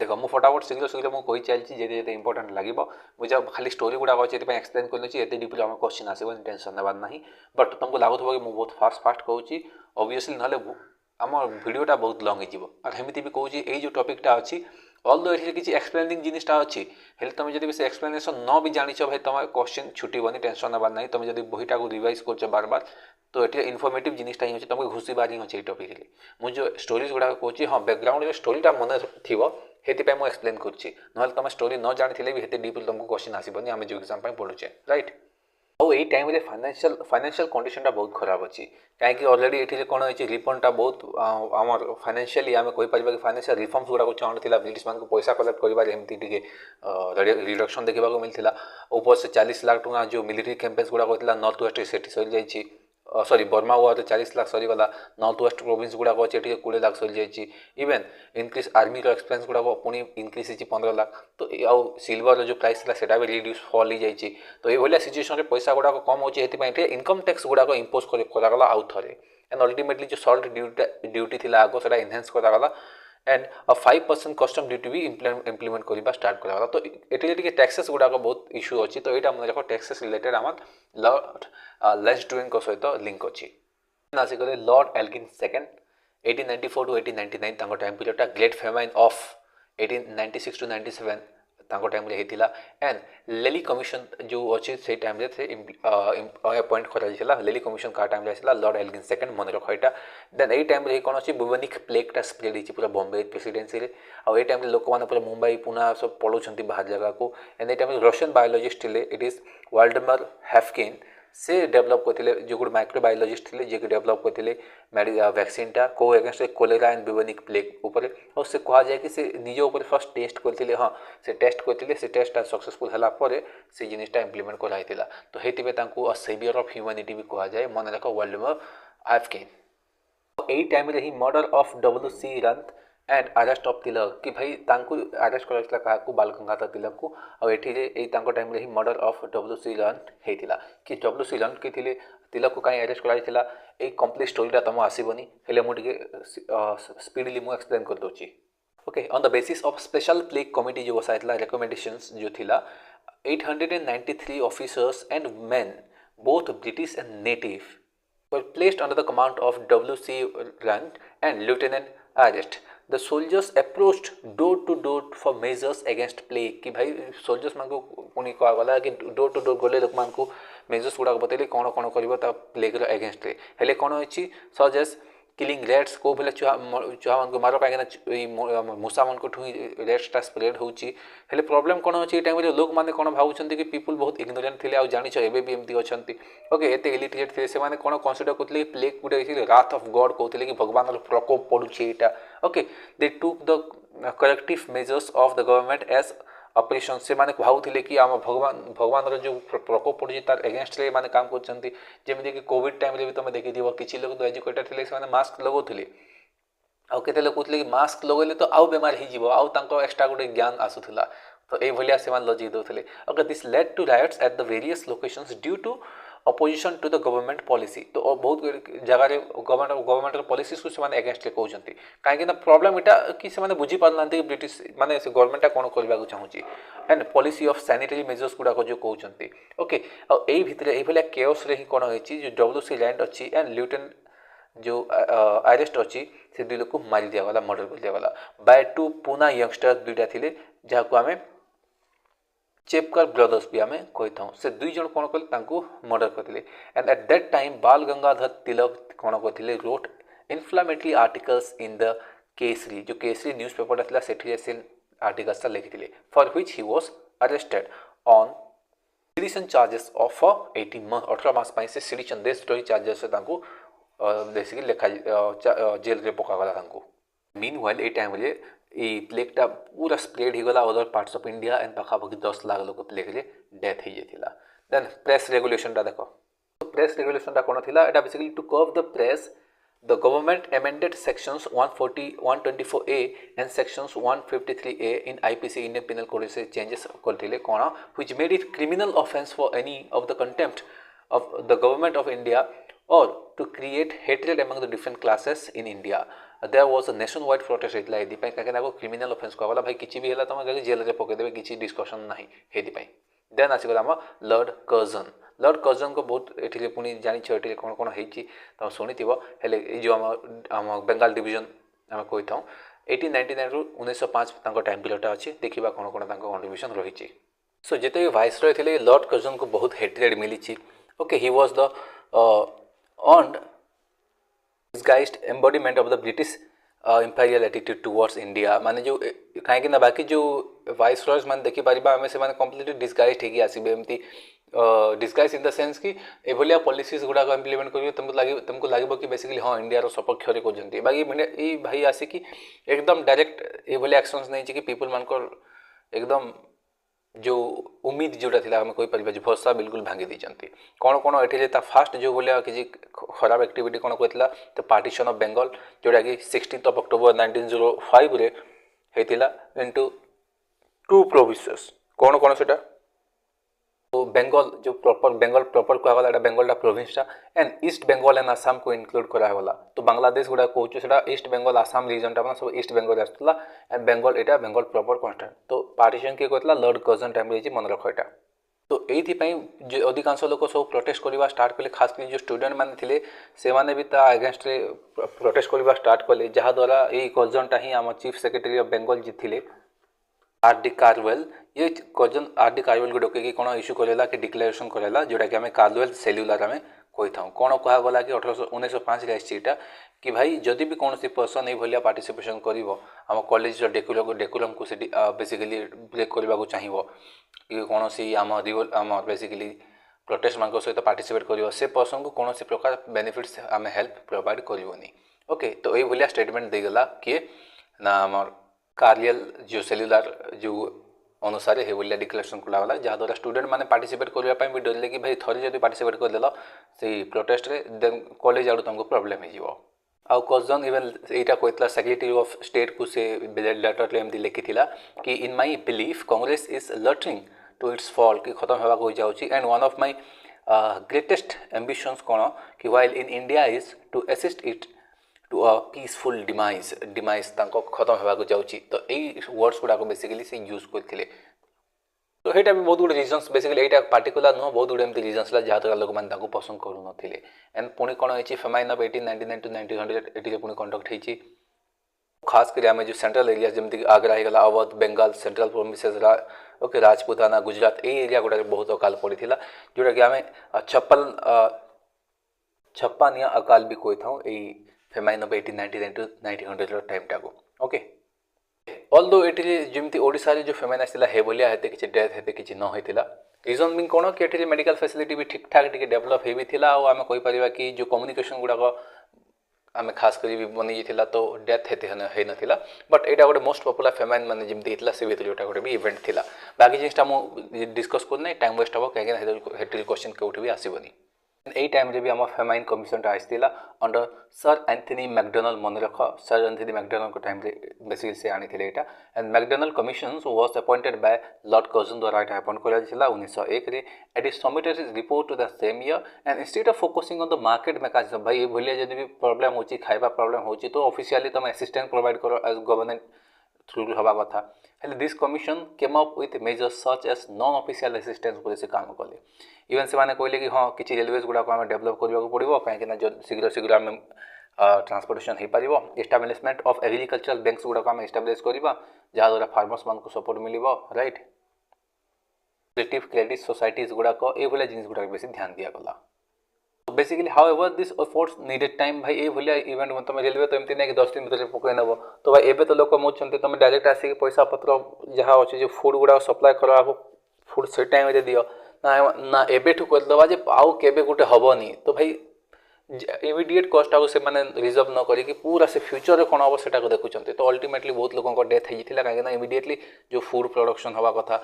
देख मुझे फटाफट शीघ्र शीघ्र मुझे चलती जे इंपोर्टाट लगे मुझे खाली स्टोरी गुड़ाक अच्छे एक्सप्लेन कर डीपली आम क्वेश्चन आसो टेंशन नेबार ना बट तुमको लगुव कि मुझे बहुत फास्ट फास्ट कहूँ ऑब्वियसली ना आम भिडटा बहुत लंग होमती भी कहूँ ये जो टॉपिकटा अच्छी ऑल दो ये किसी एक्सप्लेनिंग जिनटा अच्छी हेल्ले तुम जब से एक्सप्लेनेशन न भी जाच भाई तुम क्वेश्चन छुटबनी टेंशन नेबार ना तुम जब बहीटा को रिवाइज कर बार बार तो ये इनफर्मेटिव जिनटा ही तुमको घुषबार ही अच्छे टॉपिक मुझे स्टोरीज गुड़ाक कहूँ हाँ बैकग्राउंड स्टोरीटा मन थी हेतिपाई मुझे एक्सप्लेन करुच्ची ना तुम स्टोरी न जानी भी हेते डीपली तुमको क्वेश्चन आसबनी आम जो एग्जाम पढ़ुचे राइट ଆଉ ଏଇ ଟାଇମ୍ରେ ଫାଇନାନ୍ସିଆଲ୍ କଣ୍ଡିସନଟା ବହୁତ ଖରାପ ଅଛି କାହିଁକି ଅଲରେଡ଼ି ଏଠି କ'ଣ ହେଇଛି ରିଫଣ୍ଡଟା ବହୁତ ଆମର ଫାଇନାନ୍ସିଆଲି ଆମେ କହିପାରିବା କି ଫାଇନାନ୍ସିଆଲ୍ ରିଫର୍ମସ୍ ଗୁଡ଼ାକ ଚାହୁଁଥିଲା ବ୍ରିଟିଶମାନଙ୍କୁ ପଇସା କଲେକ୍ଟ କରିବାରେ ଏମିତି ଟିକେ ରିଡକ୍ସନ୍ ଦେଖିବାକୁ ମିଳିଥିଲା ଉପର ସେ 40 ଲାख ଟଙ୍କା ଯେଉଁ ମିଲିଟାରୀ କ୍ୟାମ୍ପେନ୍ସ ଗୁଡ଼ାକ ହୋଇଥିଲା ନର୍ଥ ୱେଷ୍ଟ ସେଠି ସରିଯାଇଛି सॉरी बर्मा वार 40 लाख सरीगला नॉर्थ वेस्ट प्रोविंस गुड़ाक अच्छे 20 लाख सरी जाइए इवेन इनक्रीज आर्मी एक्सपेंस गुड़ाक पुणी इनक्रीज होती 15 लाख तो आउ सिल्वर जो प्राइस था सेटा भी रिड्यूस फॉल हो जाइए तो ये सिचुएशन में पैसा गुड़ाक कम होती इनकम टैक्स गुड़ाक इम्पोज करागला आउ थे एंड अल्टीमेटली जो सॉल्ट ड्यूटी थी आग से इनहेंस करागला एंड 5% कस्टम ड्यूटी भी इम्प्लीमेंट करवा स्टार्ट करागला तो ये टैक्सेस गुड़ाक बहुत इश्यू अच्छी तो यहाँ मैं देख टैक्सेस रिलेटेड आम लॉर्ड लेस्ट्रुइन सहित लिंक अच्छी आसिक Lord Elgin second 1894 to 1899 time पीरियडटा great famine of 1896 to 97 time होता एंड लेली कमिशन जो अच्छे से टाइम से अपॉइंट कर लेली कमिशन का टाइम लॉर्ड एल्गिन सेकेंड मन रख यहाँ देन यही टाइम कौन अच्छी बुबेनिक प्लेगटा स्प्रेड होती पूरा बॉम्बे प्रेसिडेंसी आउ ये टाइम लोक मैंने पूरा मुंबई पुणे सब पलाउं बाहर जगह को एंड ये टाइम रशियन बायोलॉजिस्ट थे इट इज वाल्डेमर हैफकिन से डेभलप करते जो गोटे माइक्रोबायोलॉजिस्ट थे जी डेभलप करते वैक्सीनटा को एगेंस्ट कोलेरा एंड बुबेनिक प्लेग उपर और से कह जाए कि से निज उपर फर्स्ट टेस्ट करते हाँ से टेस्ट करते से टेस्टा सक्सेसफुल है से जिनटा इम्प्लीमेंट कराई तो ये सेवियर ऑफ ह्यूमैनिटी भी कह जाए मन रख वाल्डेमर हैफकिन यही टाइम ही murder of WC Rand and arrest of Tilak कि भाई अरेस्ट कर बाल गंगाधर तिलक को आठी टाइम ही मर्डर ऑफ WC रंत होता कि WC रंत कि तिलक को कहीं अरेस्ट कराइला ये कंप्लीट स्टोरीटा तुम आसबनी हेल्ले मुझे स्पीडली मुझे एक्सप्लेन कर दूसरी okay on the basis of special plague committee जो बसाइला रिकमेंडेशंस जो थिला 893 officers and main both British and native were placed under the command of WC Rand and Lieutenant Arrest. The soldiers approached door to door for measures against plague कि भाई soldiers मान को पुणी कहला कि डोर टू डोर गले लोक मान को मेजर्स गुड़ाक बतैले कौन कौन कर प्लेग अगेंस्ट हेल्ले कौन अच्छी सज एज किलिंग रेट्स को बोले चुहा मान को मार कहीं मूषा मान को रेट्सटा स्प्रेड होची हेल्ले प्रॉब्लम कौन अच्छी टाइम लोक मैंने कौन भावुं कि पीपुल बहुत इग्नोरेंट थे आ जान एवं एमती अच्छा ओके एत इलिटरेट थे से कौन कनसीडर करते प्लेग गोटे राथ ऑफ गॉड कहते कि भगवान प्रकोप पड़ुचे यहाँ okay they took the corrective measures of the government as operation से माने भावुले कि आम भगवान जो प्रकोप पड़े तार एगेंस्ट माने काम करमती कि कोविड टाइम भी तुम देखी किसी लोग तो एजुकेटेड थे से मास्क लगौले आउ केते लोग कहते कि मास्क लगेले तो आउ बेमार हो एक्सट्रा गोटे ज्ञान आसूला तो ये से लजिक दौले okay this led to riots at the various locations due to opposition to the government policy तो बहुत जगह गवर्नमेंट पॉलिसी को से एगेंस्ट कहते कहीं प्रॉब्लम यहाँ कि से बुझी पारना कि ब्रिटिश माने से गवर्नमेंट कौन करने चाहूँगी and policy of sanitary measures गुड़ाक जो कहते ओके और यही भितर ये केओस रे ही कौन होती जो WC लैंड अच्छी एंड ल्यूटेनेंट जो अरेस्ट अच्छी से दुई लोग को मारी दिगला मर्डर कर दिगला बाय टू पुना यंगस्टर्स दुईटा थे जहाँ को आम चेपकर ब्रदर्स भी आम कही था से दुई जन कौन कले मर्डर करते एंड एट दैट टाइम बाल गंगाधर तिलक कौन करते wrote inflammatory articles in the Kesari जो केसरी न्यूज पेपर से आर्टिकल्स लिखी for which he was arrested on sedition charges of 18 month 18 मास से सिडिशन देशद्रोही चार्जेस से बेसिकली लेखा जेल रे पकागला मीनवाइल ये टाइम ये प्लेगटा पूरा स्प्रेड हो गला other parts of India and पाखापाखि 10 लाख लोक प्लेग रे डेथ हो जाता। देन प्रेस रेगुलेशन देख, तो प्रेस रेगुलेशन कौन थी, एटा basically to curb the press the government amended sections 140 124A and sections 153A in IPC Indian Penal Code से changes करथिले कोना which made it criminal offence for any of the contempt of the government of India or to create hatred among the different classes in India. There was a nationwide protest हेतला एदी पई काके नाको criminal offence कहला भाई किछि भी हेला तमे jail रे पके देबे किछि डिस्कशन नाही हेदी पई। देन आसी गला हम लॉर्ड कर्जन को बहुत एठी पुनी जानि छ एठी कोन कोन हेछि त सुनिथिबो हेले ए जो हम बेंगाल डिवीजन हम कोइ थाउ 1899 रु 1905 तांको टाइम पीरियड अछि देखिबा कोन कोन तांको कंट्रीब्यूशन रहिछि। सो जेते वाइस रॉय थिले लॉर्ड कर्जन को बहुत हेटेड मिलिछि। ओके, ही वाज द अर्नड disguised embodiment of the British imperial attitude towards India। माने जो कहीं ना बाकी जो वाइस रॉयज मान देखि परिबा हमें से माने कंप्लीटली डिस्गाइज्ड हेगी आसीबे एमती डिस्गाइज इन द सेंस कि एभलिया पॉलिसीज गुडा को इम्प्लीमेंट करियो तुमको लागबो कि बेसिकली हां इंडिया रो सपक्ष रे कोजंती बाकी ई भाई आसी कि एकदम डायरेक्ट एभलिया एक्शंस नै कि पीपल मान को एकदम जो उम्मीद जोटा थिला हम कोई परिबा भरोसा बिल्कुल भांगी दी चंती। कोन कोन एठी जे ता फास्ट जो बोलिया कि खराब एक्टिविटी कोन कोइतला तो पार्टीशन ऑफ बंगाल जोटा कि 16 ऑफ अक्टोबर 1905 रे हेतिला इनटू टू प्रोविंसेस। कोन कोन सेटा तो बंगाल जो बंगाल प्रॉपर को आगला बंगाल टा प्रोविंस टा and east Bengal and Assam को इंक्लूड करा होला। तो बांग्लादेश गुडा कहूछु सेटा ईस्ट बंगाल आसाम रीजन टा माने सब east Bengal आस्तला and Bengal Etah Bengal proper constant. तो पार्टीशन के कहतला लॉर्ड कर्जन टाइम रे मन रख एटा। तो एथि पई जो अधिकांश लोक सब प्रोटेस्ट करबा स्टार्ट कले, खास कर जो स्टूडेंट माने थिले से माने भी ता अगेंस्ट रे प्रोटेस्ट करबा स्टार्ट कले, जहा द्वारा ए कर्जन टा ही हम चीफ सेक्रेटरी ऑफ बंगाल जी थिले आर.डी. कार्वेल। ये कर्जन आर.डी. कार्वेल को डके कि कोन इश्यू करेला कि डिक्लेरेशन करेला जोटा कि हमें कार्वेल सेल्युलर हमें कोइ थाउ। कोन कहा गला कि 1905 रे आसीटा कि भाई जदि भी कोनसी पर्सन ए भलिया पार्टिसिपेशन करिवो हम कॉलेज रो डेकोरम को से बेसिकली ब्रेक करबा को चाहिवो कि कोनसी हम बेसिकली प्रोटेस्ट मान को सहित पार्टिसिपेट करिवो से पर्सन को कोनसी प्रकार बेनिफिट्स हमें हेल्प प्रोवाइड करिवोनी। ओके, तो ए भलिया स्टेटमेंट दे गला कि ना हमर कार्यल जो सेल्युलर जो अनुसार हे बोलिया डिक्लेरेशन को लागला जहा द्वारा स्टूडेंट माने पार्टिसिपेट करबा पई भी डरले कि भाई थरी जदी पार्टिसिपेट कर देलो से प्रोटेस्ट रे देन कॉलेज आडू तुमको प्रॉब्लम हे जीवो। आ Curzon even Etah कोइतला secretary of state को से लेटर ले एमदी लिखिथिला कि in my belief Congress is tottering to its fall कि खत्म होबा को जाउची and one of my greatest ambitions कोन कि while in India is to assist it to a peaceful demise तांको खत्म होबा को जाउची। तो एई वर्ड्स गुडा को बेसिकली से यूज करथिले। तो हेटा भी बहुत गुड रीजंस बेसिकली एटा पार्टिकुलर नो बहुत गुड एमती रीजंस ला जहा तो लोक मान तांको पसंद करू नथिले। एंड पुनी कोन हेची फेमाइन ऑफ 1899 टू 1900 एटी पुनी कंडक्ट हेची खास कर हमें जो सेंट्रल एरिया जमती आगरा हेगला Awadh Bengal central provinces okay Rajputana Gujarat ए एरिया गुडा बहुत अकाल पड़ीथिला जोटा कि हमें छप्पन या अकाल भी कोइ थाउ ए फेमाइन ऑफ 1899 टू 1900 टाइम टाको। ओके, ऑल्दो एठी जेमती ओडिसा रे जो फेमाइन आसिला हे बोलिया हेते किछि डेथ हेते किछि न होइतिला रीजन बिन कोन कि एठी मेडिकल फैसिलिटी भी ठीक ठाक टिके डेवलप हे भी थिला और हमें कोइ परिबा कि जो कम्युनिकेशन गुडा को हमें खास करी भी बनी जिथिला तो डेथ हेते हे नथिला। बट एटा गोटे मोस्ट पॉपुलर फेमाइन माने जेमती हितला से भी जोटा गोटे भी इवेंट थिला। बाकी जिनिसटा मु डिस्कस कर नै टाइम वेस्ट हो काहे हेते क्वेश्चन के उठबी आसीबनी। एई टाइम रे भी हम फेमाइन कमिशन टा आइतिला अंडर सर एंथनी मैकडोनाल्ड मन रख सर एंथनी मैकडोनाल्ड को टाइम रे बेसिकली से आनी थिले एटा and MacDonald commission was appointed by lord Curzon द्वारा एटा अपॉइंट करा जिला 1901 रे at is submitted his report to the same year and instead of focusing on the market mechanism भाई ए भलिया जदी भी प्रॉब्लम होची खाइबा प्रॉब्लम होची तो ऑफिशियली तुम असिस्टेंट प्रोवाइड करो एज गवर्नमेंट थ्रू हवा कथा हेले this commission came up with measures such as non official assistance बोले से काम कले। इवन से माने कहले कि हां किछि रेलवेज गुडा को हम डेवलप करबा को पड़िबो काहे कि जो शीघ्र हम ट्रांसपोर्टेशन हे पारिबो। एस्टैब्लिशमेंट ऑफ एग्रीकल्चरल बैंक्स गुडा को हम एस्टैब्लिश करबा जहा द्वारा फार्मर्स मान को सपोर्ट मिलिबो राइट। कोऑपरेटिव क्रेडिट सोसाइटीज गुडा को ए भले जिनिस गुडा बेसी ध्यान दिया गला। Basically however this efforts needed time भाई ए भलिया इवेंट में तुम रेलवे तो एमती नै कि 10 दिन भीतर पकई नबो तो भाई एबे तो लोक मोचंते तुम डायरेक्ट आसी के पैसा पत्र जहा अछि जे फूड गुडा सप्लाई करा फूड से टाइम रे दियो ना एबे ठु कर दबा जे आउ केबे गुटे हबनी। तो भाई इमिडिएट कॉस्ट आउ से माने रिजर्व न करी पूरा से फ्यूचर रे कोन हम सेटा को देखुचंती। तो अल्टीमेटली बहुत लोगों को डेथ हो जाता कहीं इमिडिएटली जो फूड प्रोडक्शन हवा कथा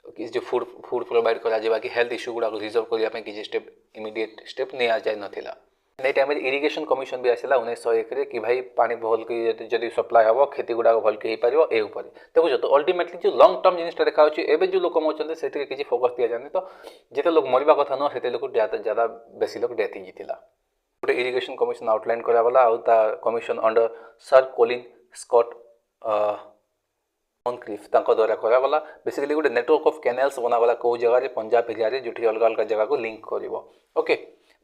कि जो फूड प्रोवाइड करा जाबा कि हेल्थ इश्यू गुडा रिजर्व करिया पे कि स्टेप इमिडिएट स्टेप नहीं आ जाय नथिला। नै टाइम इरिगेशन कमिशन भी आसिला 1901 रे कि भाई पानी भल कि जदि सप्लाई हबो खेती गुडा भल के पारिबो ए ऊपर देखो। तो अल्टीमेटली जो लॉन्ग टर्म जिनिसटा देखा होची एबे जो लोक मौचंते सेति किछि फोकस दिया जाने। तो जेते लोग मरिबा कथा न सेते लोक ज्यादा बेसी लोग डेथ ही जितिला। गोटे इरिगेशन कमिशन आउटलाइन करा गला आउ ता commission under sir Colin Scott Cliff तांको द्वारा करा गला। बेसिकली गोटे नेटवर्क ऑफ कैनाल्स बना गला को जगह रे पंजाब एरिया रे जुठी अलग अलग जगह को लिंक करिवो। ओके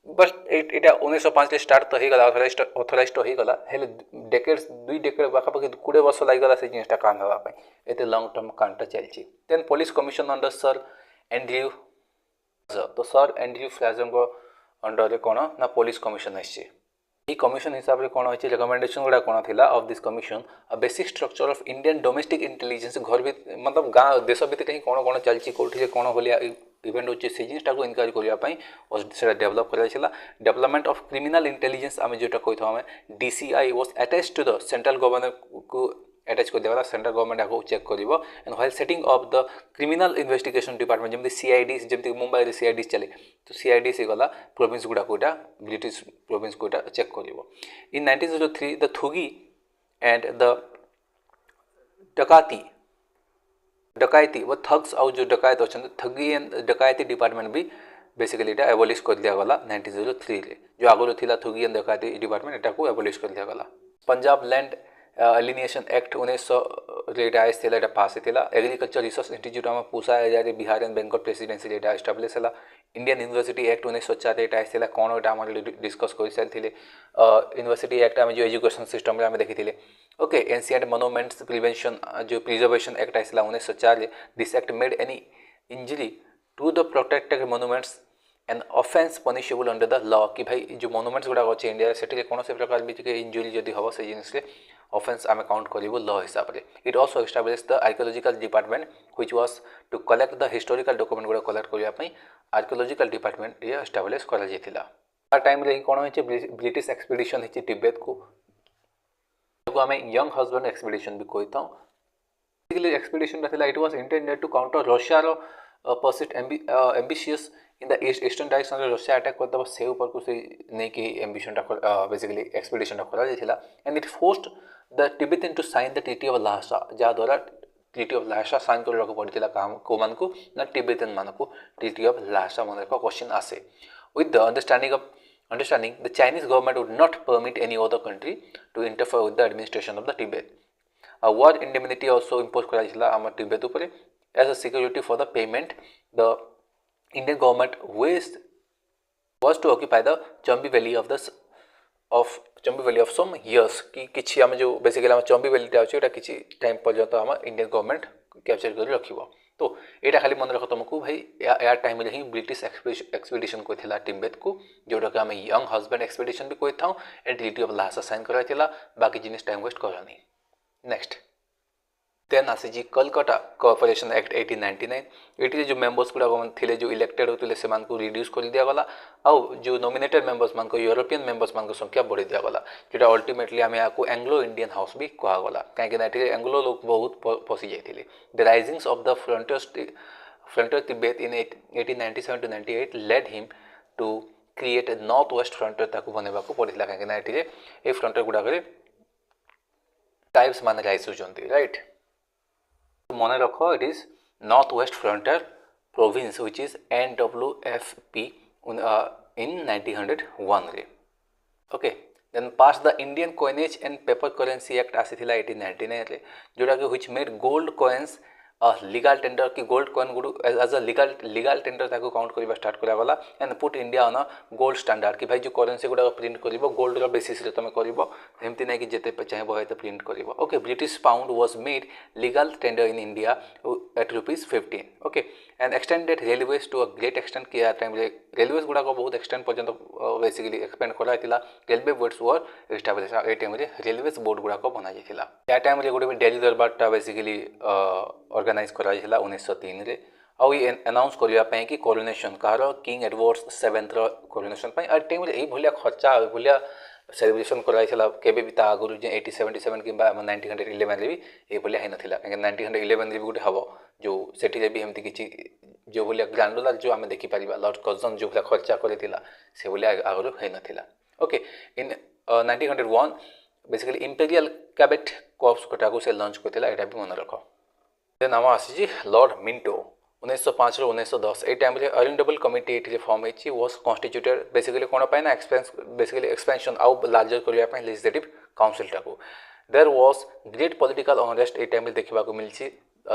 बस एटा 1905 रे स्टार्ट तो ही गला ऑथराइज्ड तो ही गला हेले डेकेड्स 2 डेकेड पाखापाखि 20 वर्ष लागि गला से जिनिसटा काम हवा पई एते लॉन्ग टर्म कांटा चलची। Then police commission under sir Andrew तो सर एंड्रयू फ्राजर को अंडर रे कोन ना पुलिस कमिशन आछि। ई कमिशन हिसाब रे कोन होछि रिकमेंडेशन गुडा कोन थिला of this commission a basic structure of Indian domestic intelligence घर भी मतलब गाँ देश भीतर कहीं कोन कोन चलची कोठी रे कोन होलिया इवेंट होछि से जिनिसटा को इनक्वायरी करिया पई और सेटा डेवलप करा छिला। डेवलपमेंट ऑफ क्रिमिनल इंटेलिजेंस आमे जेटा कहिथौ हमें DCI was attached to the central government को अटैच कर दिया सेंट्रल गवर्नमेंट आको चेक करिवो and while setting of the criminal investigation department जमती सीआईडी जमती मुंबई रे सीआईडी चले तो सीआईडी से गला प्रोविंस गुडा कोटा ब्रिटिश प्रोविंस कोटा चेक करिवो। In 1903 the thuggee and the dacoity वो थग्स आउ जो डकायत अछन थगी एंड डकायती डिपार्टमेंट भी बेसिकली एटा एबोलिश कर दिया गला 1903 रे। जो आगरो थिला थुगी एंड डकायती डिपार्टमेंट एटा को एबोलिश कर दिया गला। पंजाब लैंड एलिनेशन एक्ट 1900 रेटा आइसथिला एटा पास थिला। एग्रीकल्चर रिसर्च इंस्टीट्यूट हम पूसा एरिया रे बिहार एंड बेंगल प्रेसिडेंसी रेटा एस्टैब्लिश हला। इंडियन यूनिवर्सिटी एक्ट 1904 रेटा आइसथिला कोन एटा हम डिस्कस कर सारथिले। यूनिवर्सिटी एक्ट हम जो एजुकेशन सिस्टम रे हम देखिथिले। ओके एंशिएंट मोनुमेंट्स प्रिवेंशन जो प्रिजर्वेशन एक्ट आइसला 1904 रे this act made any injury to the protected monuments and offence punishable under the law कि भाई जो मोनुमेंट्स गुडा अच्छे इंडिया से कौन से प्रकार भी इंजुरी जदि हम से जिन ऑफेंस आम काउंट करूँ लॉ हिसाब से। It also establish the archaeological department which was to collect the historical document गुडा कलेक्ट करने आर्कियोलॉजिकल डिपार्टमेंट ये एस्टाब्लिश कर टाइम रे कौन हो ब्रिटिश एक्सपीडिशन है तिब्बत को आम यंग हजबैंड एक्सपीडिशन भी कही था। Expedition it was intended to counter Russia persist ambitious in the eastern direction Russia attack करदे से ऊपर को से नहीं कि एम्बिशन बेसिकली एक्सपीडिशन करा जायथिला and it forced the Tibetan to sign the treaty of Lhasa जा द्वारा ट्रीटी ऑफ लासा साइन करबाक पड़िथिला काम को मान को ना टिबेटन मान को ट्रीटी ऑफ लासा मन का क्वेश्चन आसे with the understanding the Chinese government would not permit any other country to interfere with the administration of the Tibet. A war indemnity also imposed kara jayଥିଲା ଆମ Tibet upare as a security for the payment. The Indian government was to occupy the Chambi Valley of some years कि किछि हम जो basically हम Chambi valley टा अछि एटा किछि time पर्यंत हम इंडियन गवर्नमेंट कैप्चर कर रखिबो। तो एटा खाली मन रख तुमको भाई या टाइम रे ही ब्रिटिश एक्सपीडिशन को थिला तिब्बत को जोटा कि हम यंग हस्बैंड एक्सपीडिशन भी कोइ थाउ and treaty of Lhasa sign करा थिला बाकी जिनिस टाइम वेस्ट करनी। नेक्स्ट देन आसी जी कलकत्ता कोऑपरेशन एक्ट 1899 एटी जो मेंबर्स गुडा थे जो इलेक्टेड होते से रिड्यूस कर दिया गला आउ जो नॉमिनेटेड मेंबर्स मान को यूरोपियन मेंबर्स मान को संख्या बढ़ी दिया गला जोटा अल्टीमेटली आम या एंग्लो इंडियन हाउस भी कहगला कहीं एंग्लो लोग बहुत पशि जाते। The risings of the frontier Tibet in 1897 to 98 led him to create north west frontier ताको बनवा पड़ता कहीं ये फ्रंटियर गुड़ाक ट्राइब्स मान राइज होती राइट। मन रख it is north west frontier province which is NWFP in 1901 रे। Okay then pass the Indian coinage and paper currency act आसीथिला 1899 रे जोटा कि which made gold coins legal tender कि gold coin good as a legal tender ताको count करबा start करा गला and put India on a gold standard कि भाई जो करेंसी गुडा प्रिंट करिवो गोल्ड रो बेसिस रे तमे करिवो एमति नै कि जेते चाहेबो हेते प्रिंट करिवो। Okay British pound was made legal tender in India at ₹15। Okay and extended railways to a great extent कि टाइम रे रेलवेज गुडा को बहुत एक्सटेंड पर्यंत बेसिकली एक्सपेंड करा थिला रेलवे बोर्ड्स वर एस्टैब्लिश ए टाइम रे रेलवेज बोर्ड गुडा को बना जायथिला। या टाइम रे गुडे दिल्ली दरबार ता बेसिकली ऑर्गेनाइज करा जायथिला 1903 रे आउ ये अनाउंस करने कि कोरोनेशन कार किंग एडवर्ड्स 7th कोरोनेशन आ टाइम ये भाया खर्चा भाया सेलिब्रेशन कराइला केबे भी आगुरी 1877 कि 1911 भी ये होता कहीं 1911 भी गोटे हम जो सेठी भी एमती किसी जो भाया ग्रांडुlather जो आम देखिपर लॉर्ड कर्जन जो भाया खर्चा करता से भाया आगुरी होता okay in 1901 basically imperial cadet corps गोटा को से लॉन्च करता यहाँ भी मन रख देन आम आसी लॉर्ड मिंटो 1905 ରୁ 1910 ए टाइम रे अरेंजेबल कमिटी एठी फॉर्म हेची वाज कॉन्स्टिट्यूटेड बेसिकली कोन पाए ना बेसिकली एक्सपेंशन आउ लार्जर करिया पाए लेजिस्लेटिव काउंसिल टाको there was great political unrest ए टाइम रे देखिबा को मिलची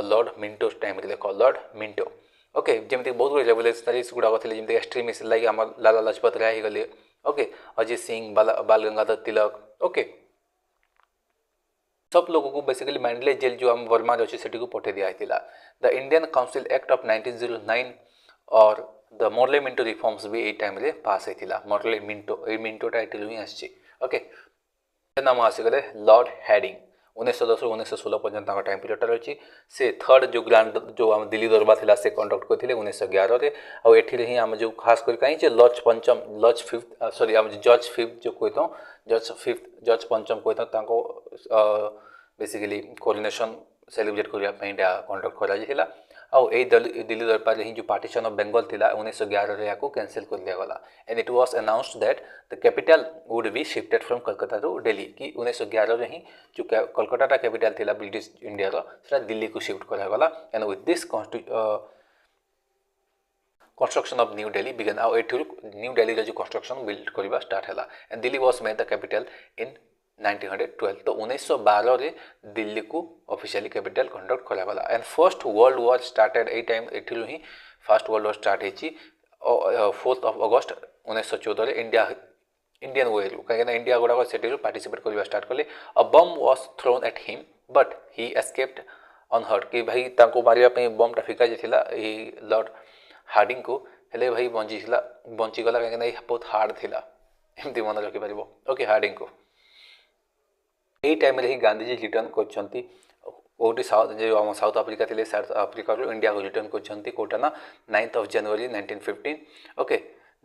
लॉर्ड मिंटो टाइम रे देखो लॉर्ड मिंटो ओके जेमती बहुत गुड रेवोल्यूशनरीज गुडा थिले जेमती एक्सट्रीमिस्ट लाइक हमर लाला लाजपत राय हे गले ओके अजीत सिंह बाल गंगाधर तिलक ओके सब लोगों को बेसिकली मैंडले जेल जो आम वर्मा अच्छे से पठे दिया the Indian council act of 1909 और द मोर्ले मिंटो रिफॉर्म्स भी यही टाइम रे पास होता मोर्ले मिंटो ये मिंटो टाइटल ही आसी ओके नाम आसीगले लॉर्ड हैडिंग 1910 ରୁ 1916 पर्यंत टाइम पीरियड रही से थर्ड जो ग्रांड जो आम दिल्ली दरबार थिला से कंडक्ट करते 1911 आउ एठी ही आम जो खास कर कहीं लज पंचम लज फिफ्थ सॉरी आम जज फिफ्थ जो कहता जज पंचम कहता बेसिकली कोरोनेशन सेलिब्रेट करने कंडक्ट कर आउ दिल्ली दरबार ही जो पार्टीशन ऑफ बेंगल थिला 1911 रे याको कैंसिल कर दिया गला and it was announced that the capital would be shifted from Kolkata to Delhi कि 1911 रे ही जो कोलकाता कैपिटल थिला ब्रिटिश इंडिया रो सेटा दिल्ली को शिफ्ट करा गला and with this construction of New Delhi began आउ एठु न्यू दिल्ली रे जो कंस्ट्रक्शन बिल्ड करबा स्टार्ट हला and Delhi was made the capital in 1912 तो 1912 रे दिल्ली को ऑफिशियली कैपिटल कंडक्ट करा गला and first world war started ए टाइम एठिलु ही फर्स्ट वर्ल्ड वॉर स्टार्ट हेची 4th of August 1914 रे इंडियन वे रु कहीं इंडिया गुड़ा से पार्टिसिपेट करवा स्टार्ट कले a bomb was thrown at him but he escaped unhurt कि भाई तांको मारिया पे बमटा फिका जाइला ए लॉर्ड हार्डिंग को हेले भाई बंचीगला कहीं बहुत हार्ड थिला एमती मन रखि पारिबो ओके हार्डिंग को यही टाइम ही गांधीजी रिटर्न कर साउथ आफ्रिका थे साउथ आफ्रिका इंडिया को रिटर्न कर ना 9th of January 1915 okay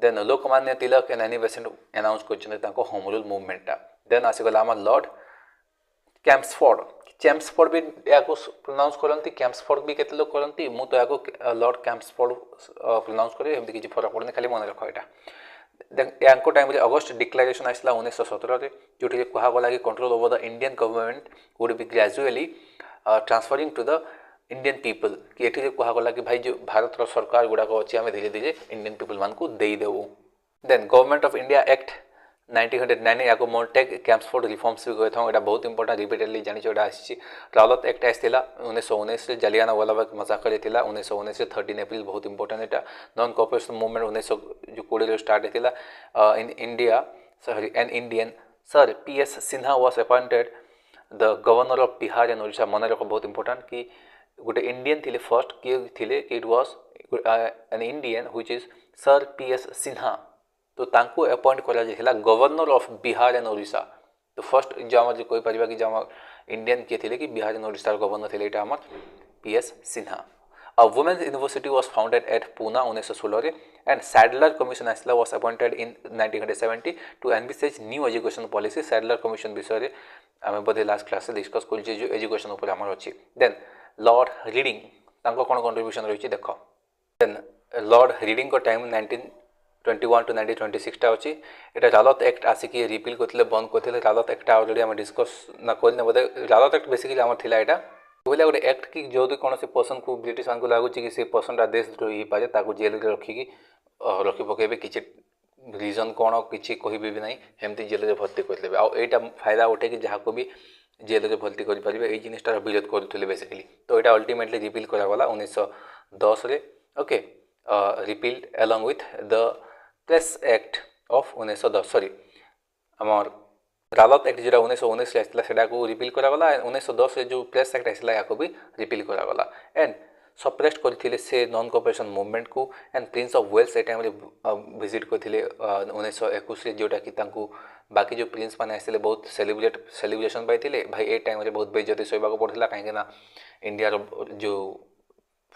then Lokmanya Tilak and Annie Besant announce कर होम रूल मूवमेंटा देन आसीगला आम लॉर्ड चैम्सफोर्ड भी या प्रोनाउंस करती कैम्पसफोर्ड भी केते लोग करती मु तो या लॉर्ड कैम्पसफोर्ड प्रोनाउंस करी एमती किसी फरक पड़े खाली मन रख यहाँ टाइम अगस्ट डिक्लेरेशन आसला 1917 जो कहगला कि control over the Indian government would be gradually transferring to the Indian people कि ये कहगला कि भाई जो भारत सरकार गुड़ाक अच्छे आम धीरे धीरे इंडियन पीपल मान को देदेवु then government of India act 1909 या मोन्टेग कैम्पसफोर्ड रिफॉर्म्स भी कहता हूँ यहाँ बहुत इंपोर्टेंट रिपीटेडली जानी यहाँ आसी रावलत एक्ट आसाला 1919 जालियाना वालाबाग मसाकर 1919 13 एप्रिल बहुत इंपोर्टेंट यहाँ नॉन कोऑपरेशन मूवमेंट 1920 स्टार्ट होता in India sorry an Indian sir PS Sinha was appointed the governor of Bihar and Odisha मन रख बहुत इंपोर्टेंट कि गोटे इंडियन थे फर्स्ट किए थे कि it was an Indian which is sir PS Sinha तो तांको अपॉइंट करा governor of Bihar and Odisha तो फर्स्ट जो आम जो कहीपर कि इंडियन किए थे कि बिहार एंड ओडिशार गवर्नर थे यहाँ आम PS Sinha a women's university was founded at Poona 1916 and Sadler commission आसला was appointed in 1970 to envisage new education policy Sadler commission विषय में आम बोधे लास्ट क्लास लिस्कस कर जो एजुकेशन उपर आमर अच्छी देन लॉर्ड रीडिंग कौन कंट्रीब्यूशन रही देख देन लॉर्ड रीडिंग को टाइम 1921 to 1926 टा अच्छी यहाँ रावलत एक्ट आसिक रिपिल करते बंद करते रावलत एक्ट अलरेडी आम डिस्कस ना कर बोधे रावलत एक्ट बेसिकली आम थी यहाँ बोले गोटे एक्ट कि जो कौन से पर्सन को ब्रिटिश मान को लगुच कि से पर्सनटा देशद्रोही पारे जेल रखिकी रखी पकेबे किसी रिजन कौन किसी कहे भी ना एमती जेल भर्ती करदे आईटा फायदा उठे कि जहाँ को भी जेल में भर्ती करेंगे ये जिनटा विरोध करुले बेसिकली तो यहाँ अल्टीमेटली रिपिल करागला 1910 रे okay repealed along with the press act of 1910 sorry आमर रावलत एक्ट जो 1919 आसाला से रिपिल करागला 1910 जो प्रेस एक्ट आसाला या भी रिपिल करागला एंड सप्रेस्ट करते से नॉन कोऑपरेशन मूवमेंट को एंड प्रिंस ऑफ वेल्स ए टाइम विजिट करते 1921 जोटा कि बाकी जो प्रिंस मैंने आसते बहुत सेलिब्रेशन पाई भाई ए टाइम बहुत बेइज्जती सहवाक पड़ता कहीं इंडिया जो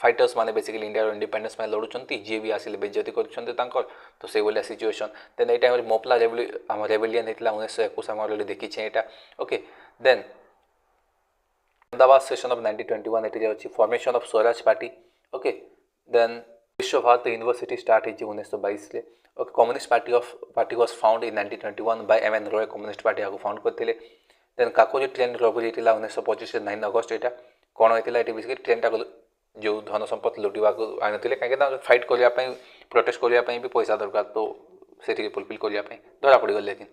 फाइटर्स माने बेसिकली इंडिया इंडिपेंडेंस में लड़ुंट जी भी आसिले बेज्जती कर तो से भाया सिचुएशन देन ये टाइम मोपला रेबेलियन होता 1921 आम अलरेडी देखीचे यहाँ okay then Ahmedabad session of 1921 ये अच्छी formation of Swaraj party okay then Vishwa Bharat university start होती 1922 okay communist party was found in 1921 by M N Roy communist party को फाउंड करते देन काकोरी ट्रेन रबरी होता 1925 9 अगस्ट यहाँ कौन होता है बेसिकली ट्रेन टाक जो धन संपद लुटा आनी कहीं फाइट करने प्रोटेस्ट करने भी पैसा दरकार तो से फुलफिल करने धरा पड़गल लेकिन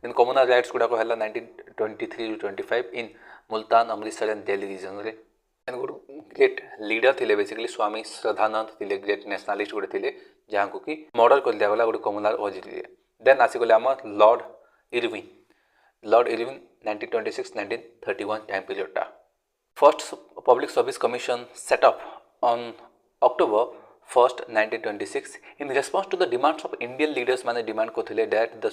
देन कम्युनल राइट्स गुड़ाक है 1923 to 25 in Multan Amritsar and Delhi region रे देन गोटे ग्रेट लीडर थे बेसिकली स्वामी श्रद्धानंद थे ग्रेट नेशनलिस्ट गोटे थे जहाँ को कि मर्डर कर दिया गला गोटे कम्युनल ओजिले देन आसीगले आम लॉर्ड इरविन 1926 1931 टाइम पीरियडटा first public service commission set up on October 1st 1926 in response to the demands of Indian leaders माने डिमांड को थे that the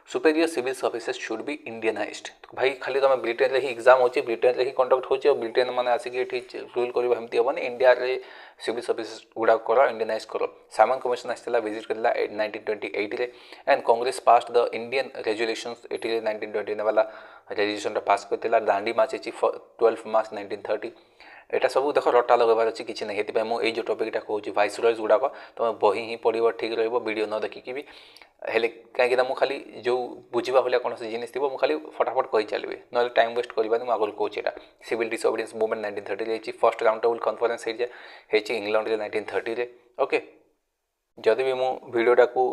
superior civil services should be Indianised भाई खाली तुम Britain रे ही एग्जाम होची Britain रे ही कंडक्ट होची और ब्रिटेन माने आसिक एठी रूल करबा हमती हबनी इंडिया रे सिविल सर्विसेज गुडा करो इंडियनाइज करो साइमन कमिशन आस्तेला विजिट करला 1928 रे and Congress passed the Indian resolutions eighty रे 1929 वाला रेजोल्यूशन पास करथिला दांडी मार्च एची 12 मार्च 1930 एटा सब देख रटा लगेबार अच्छी किसी नहीं ये मुझे जो टॉपिकटा कहूँ वाइसरॉयज गुड़ाक तुम बही ही पढ़ ठीक वीडियो न देखिकी भी हेले कहीं मुझे खाली जो बुझा भाया कौन जिन थी मुझे खाली फटाफट कही चलिए ना टाइम वेस्ट करवानी मुझे आगे कहूँ यहाँ civil disobedience movement 1930 first round table conference होती इंग्लैंड रे 1930 ओके जदि भी मु वीडियोटा को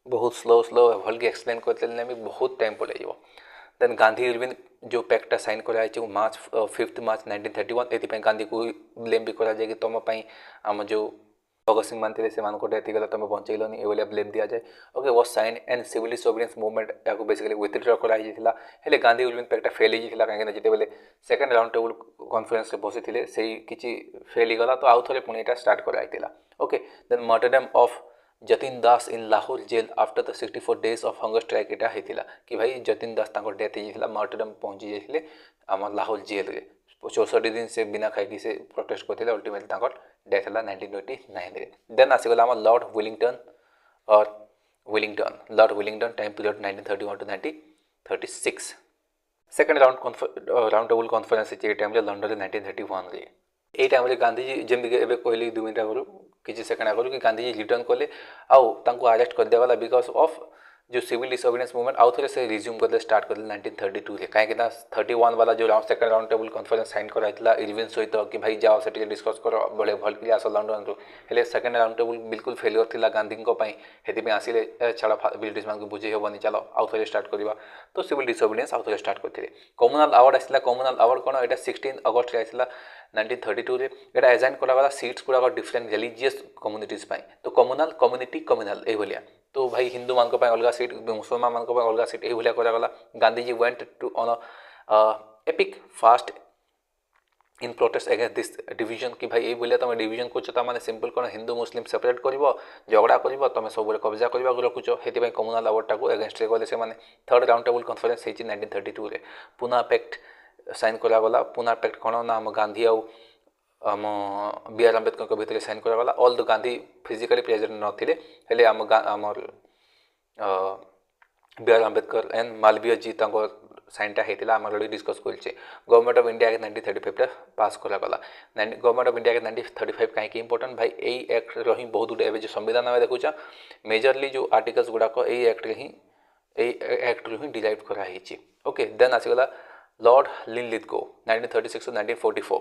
बहुत स्लो भल एक्सप्लेन करते बहुत टाइम पड़े देन गांधी इरविन जो पैक्टा साइन कराई मार्च 5 मार्च 1931 ये गांधी को ब्लेम भी कराए कि तुम आम जो भगत सिंह मान थे से डेथ गला तुम बचैलनी ये ब्लेम दि जाए ओके वो sign and civil disobedience movement या बेसिकली विथड्र कराई गांधी इरविन पैक्टा फेल होता कहीं जिते सेकेंड राउंड टेबल कन्फरेन्स बसी से किसी फेल गला तो आउ थे पुणी स्टार्ट कराई okay then martyrdom of Jatin Das in Lahore jail after the 64 days of hunger strike यहाँ होता कि भाई जतिन दास डेथ होता मर्टरडम पहुँची जाते आम लाहौर जेल रे 64 दिन से बिना खाई से प्रोटेस्ट करते अल्टीमेटली डेथ है 1929 देन आसीगला आम Lord Willingdon Lord Willingdon time period 1931 to 1936 second round table conference time London 1931 रे ये टाइम गांधीजी जमी कहली 2 मिनट आगु किसी सेकेंड आगु कि गांधीजी रिटर्न कले आउ अरेस्ट कर दिया बिकज ऑफ जो सिविल डिसोबिडियंस मूवमेंट आउ थे से रिज्यूम करते स्टार्ट कर 1932 कहीं 31 वाला जो second round table conference sign कराइला इरविन सहित कि भाई जाओ से डिस्कस कर बड़े भल कि आस लंडन रू हेले सेकेंड राउंड टेबल बिल्कुल फेलियर थी गांधी से आसिले छाड़ ब्रिटिश मान बुझे हेनी चलो आउ थे स्टार्ट करवा तो सिविल डिसोबिडियंस आउ थे स्टार्ट करते कम्युनल अवार्ड आसला कम्युनल अवार्ड कौन यहाँ 16 अगस्ट आसला 1932 रे एटा एजाइन करागला सीट्स गुड़ाक डिफरेंट रिलीजियस कम्युनिटीज तो कम्युनल कम्युनिटी कम्युनल ये तो भाई हिंदू मान अलग सीट मुसलमान मान अलग सीट ये करागला Gandhiji went to on epic fast in protest against this division कि भाई ये तुम डिविजन कुछ मैंने सिंपल कौन हिंदू मुस्लिम सेपरेट कर झगड़ा कर तुम सब कब्जा करने रखुच से कम्युनल अवार्डटा को एगेन्स्ट गले से थर्ड राउंड टेबल कन्फरेन्स 1932 रे पुना पैक्ट साइन करागला पुना पैक्ट कौन ना आम गांधी आम बी आर आंबेडकर भितर साइन करागला all the Gandhi physically present नथिले आम B R Ambedkar and Malaviya ji साइनटा होता आम अलरेडी डिस्कस कर government of India act 1935 pass करागला गवर्नमेंट ऑफ इंडिया एक्ट 1935 कहीं इंपोर्टेंट भाई यही एक्ट रही बहुत गुटे जो संविधान में देखुच मेजरली जो आर्टिकल्स गुड़ाक यही एक्ट रू ही डिराइव कराई ओके देन आसीगला लॉर्ड लिनलिथगो 1936 to 1944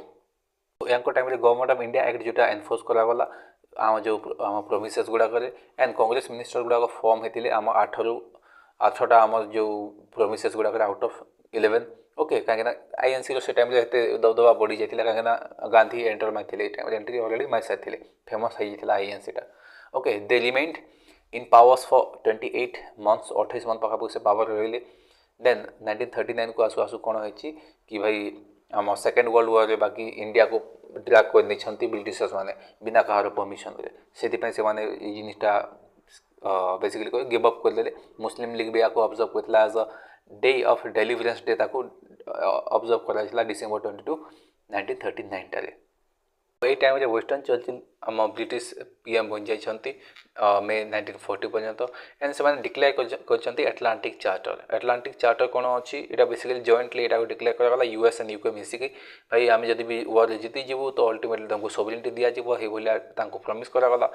यहाँ time government of India act जोटा एनफोर्स करागला आम जो आम प्रोमिसेस गुड़ाक एंड कांग्रेस मिनिस्टर गुड़ाक फॉर्म होते आम 8टा आम जो प्रोमिसेस गुड़ाक आउट ऑफ 11 ओके कहीं आईएनसी रो से टाइम दबदबा बढ़ी जाता कहीं गांधी एंटर मारते एंट्री ऑलरेडी मार सारी फेमस हो जाता आईएनसीटा okay they remained in powers for 28 months 28 month पाखापाखि से पावर रही देन 1939 को आसु आसु कौन होती कि भाई आम सेकेंड वर्ल्ड वार बाकी इंडिया को ड्राग कर नहीं ब्रिटिशर्स माने बिना कहार परमिशन से जिनटा बेसिकली गिव अप करदे मुस्लिम लीग भी आपको ऑब्जर्व करता as a day of deliverance day observe कराइला December 22 1939 टे यही टाइम रे वेस्टर्न चर्चिल आम ब्रिटिश पीएम बन जाइछंती मे 1940 पर्यंत एंड से डिक्लेयर कर एटलांटिक चार्टर कौन अच्छी यहाँ बेसिकली जॉइंटली यहाँ डिक्लेयर कराला यूएस एंड यूके मिसिकी भाई आम जब भी वार जीति जीवु तो अल्टीमेटली तुमको सोवरेनिटी दि जाव ये प्रमिश कराला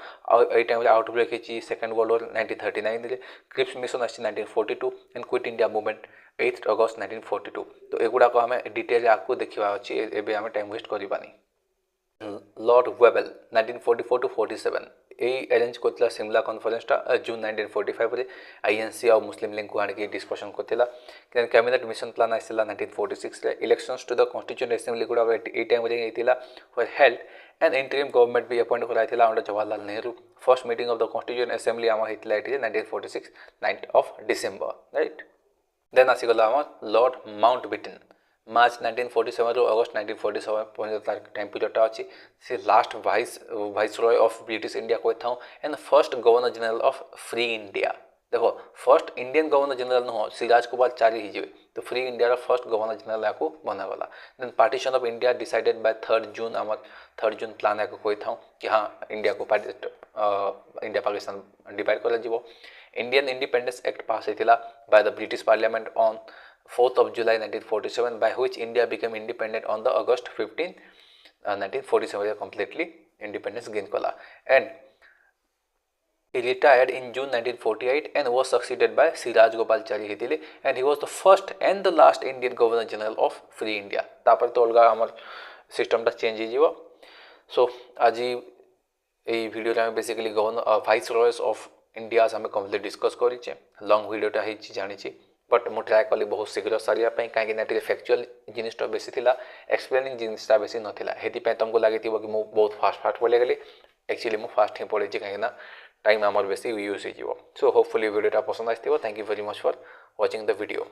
टाइम आउट ब्रेक होती second world war 1939 Cripps mission आसी 1942 एंड क्विट इंडिया मूवमेंट 8 अगस्त 1942 तो एगुड़ाक आम डिटेल आगे देखा अच्छी एवं आम टाइम वेस्ट करवानी लॉर्ड वेबल 1944 टू 47 यही अरेंज करता सिमला कॉन्फ्रेंसटा जून 1945 रे आईएनसी और मुस्लिम लीग को आनिक डिस्कशन करता कैबिनेट मिशन प्लान आसाला 1946 रे elections to the constituent assembly गुड़ा ये time were held and interim government भी अपॉइंट कराइला under Jawaharlal Nehru first meeting of the constituent assembly आम होता 1946 9th of December right then आसीगला आम लॉर्ड माउंटबेटन मार्च 1947 ରୁ ଅଗଷ୍ଟ 1947 ପର୍ଯ୍ୟନ୍ତ ତାର ଟାଇମ୍ ପିରିୟଡ଼ଟା ଅଛି ସେ last viceroy of British India କହିଥାଉ and first governor general of free India देख फर्स्ट इंडियन गवर्नर जनरल नुह सिराज कुमार चारी ही तो free India first governor general या बनागला then partition of India decided by 3rd June आम 3rd जून प्लान या कही था कि हाँ इंडिया को इंडिया पाकिस्तान डिवाइड कर इंडियन इंडिपेंडेंस एक्ट पास होता bye the British parliament on 4th of July 1947 by which India became independent on the August 15 1947 completely independence gain kala and he retired in June 1948 and was succeeded by Siraj Gopalachari hitile and he was the first and the last Indian Governor General of Free India तापर तो अलग आमर system टा change हो सो आज ये video रे basically governor viceroys of India आम कंप्लीट डिस्कस करिचे लॉन्ग वीडियोटा होती जानी बट मुझे ट्राए कली बहुत शीघ्र सारे कहीं फैक्चुअल जिनटा बेसी एक्सप्लेनिंग जिनटा बेसी नाला तुमको लगे कि मुझे बहुत फास्ट पढ़ी गली एक्चुअली मुझे फास्ट ही पढ़ी कहीं टाइम आमर बेसी यूज हो सो होपफुली वीडियोटा पसंद आसो thank you very much for watching the video.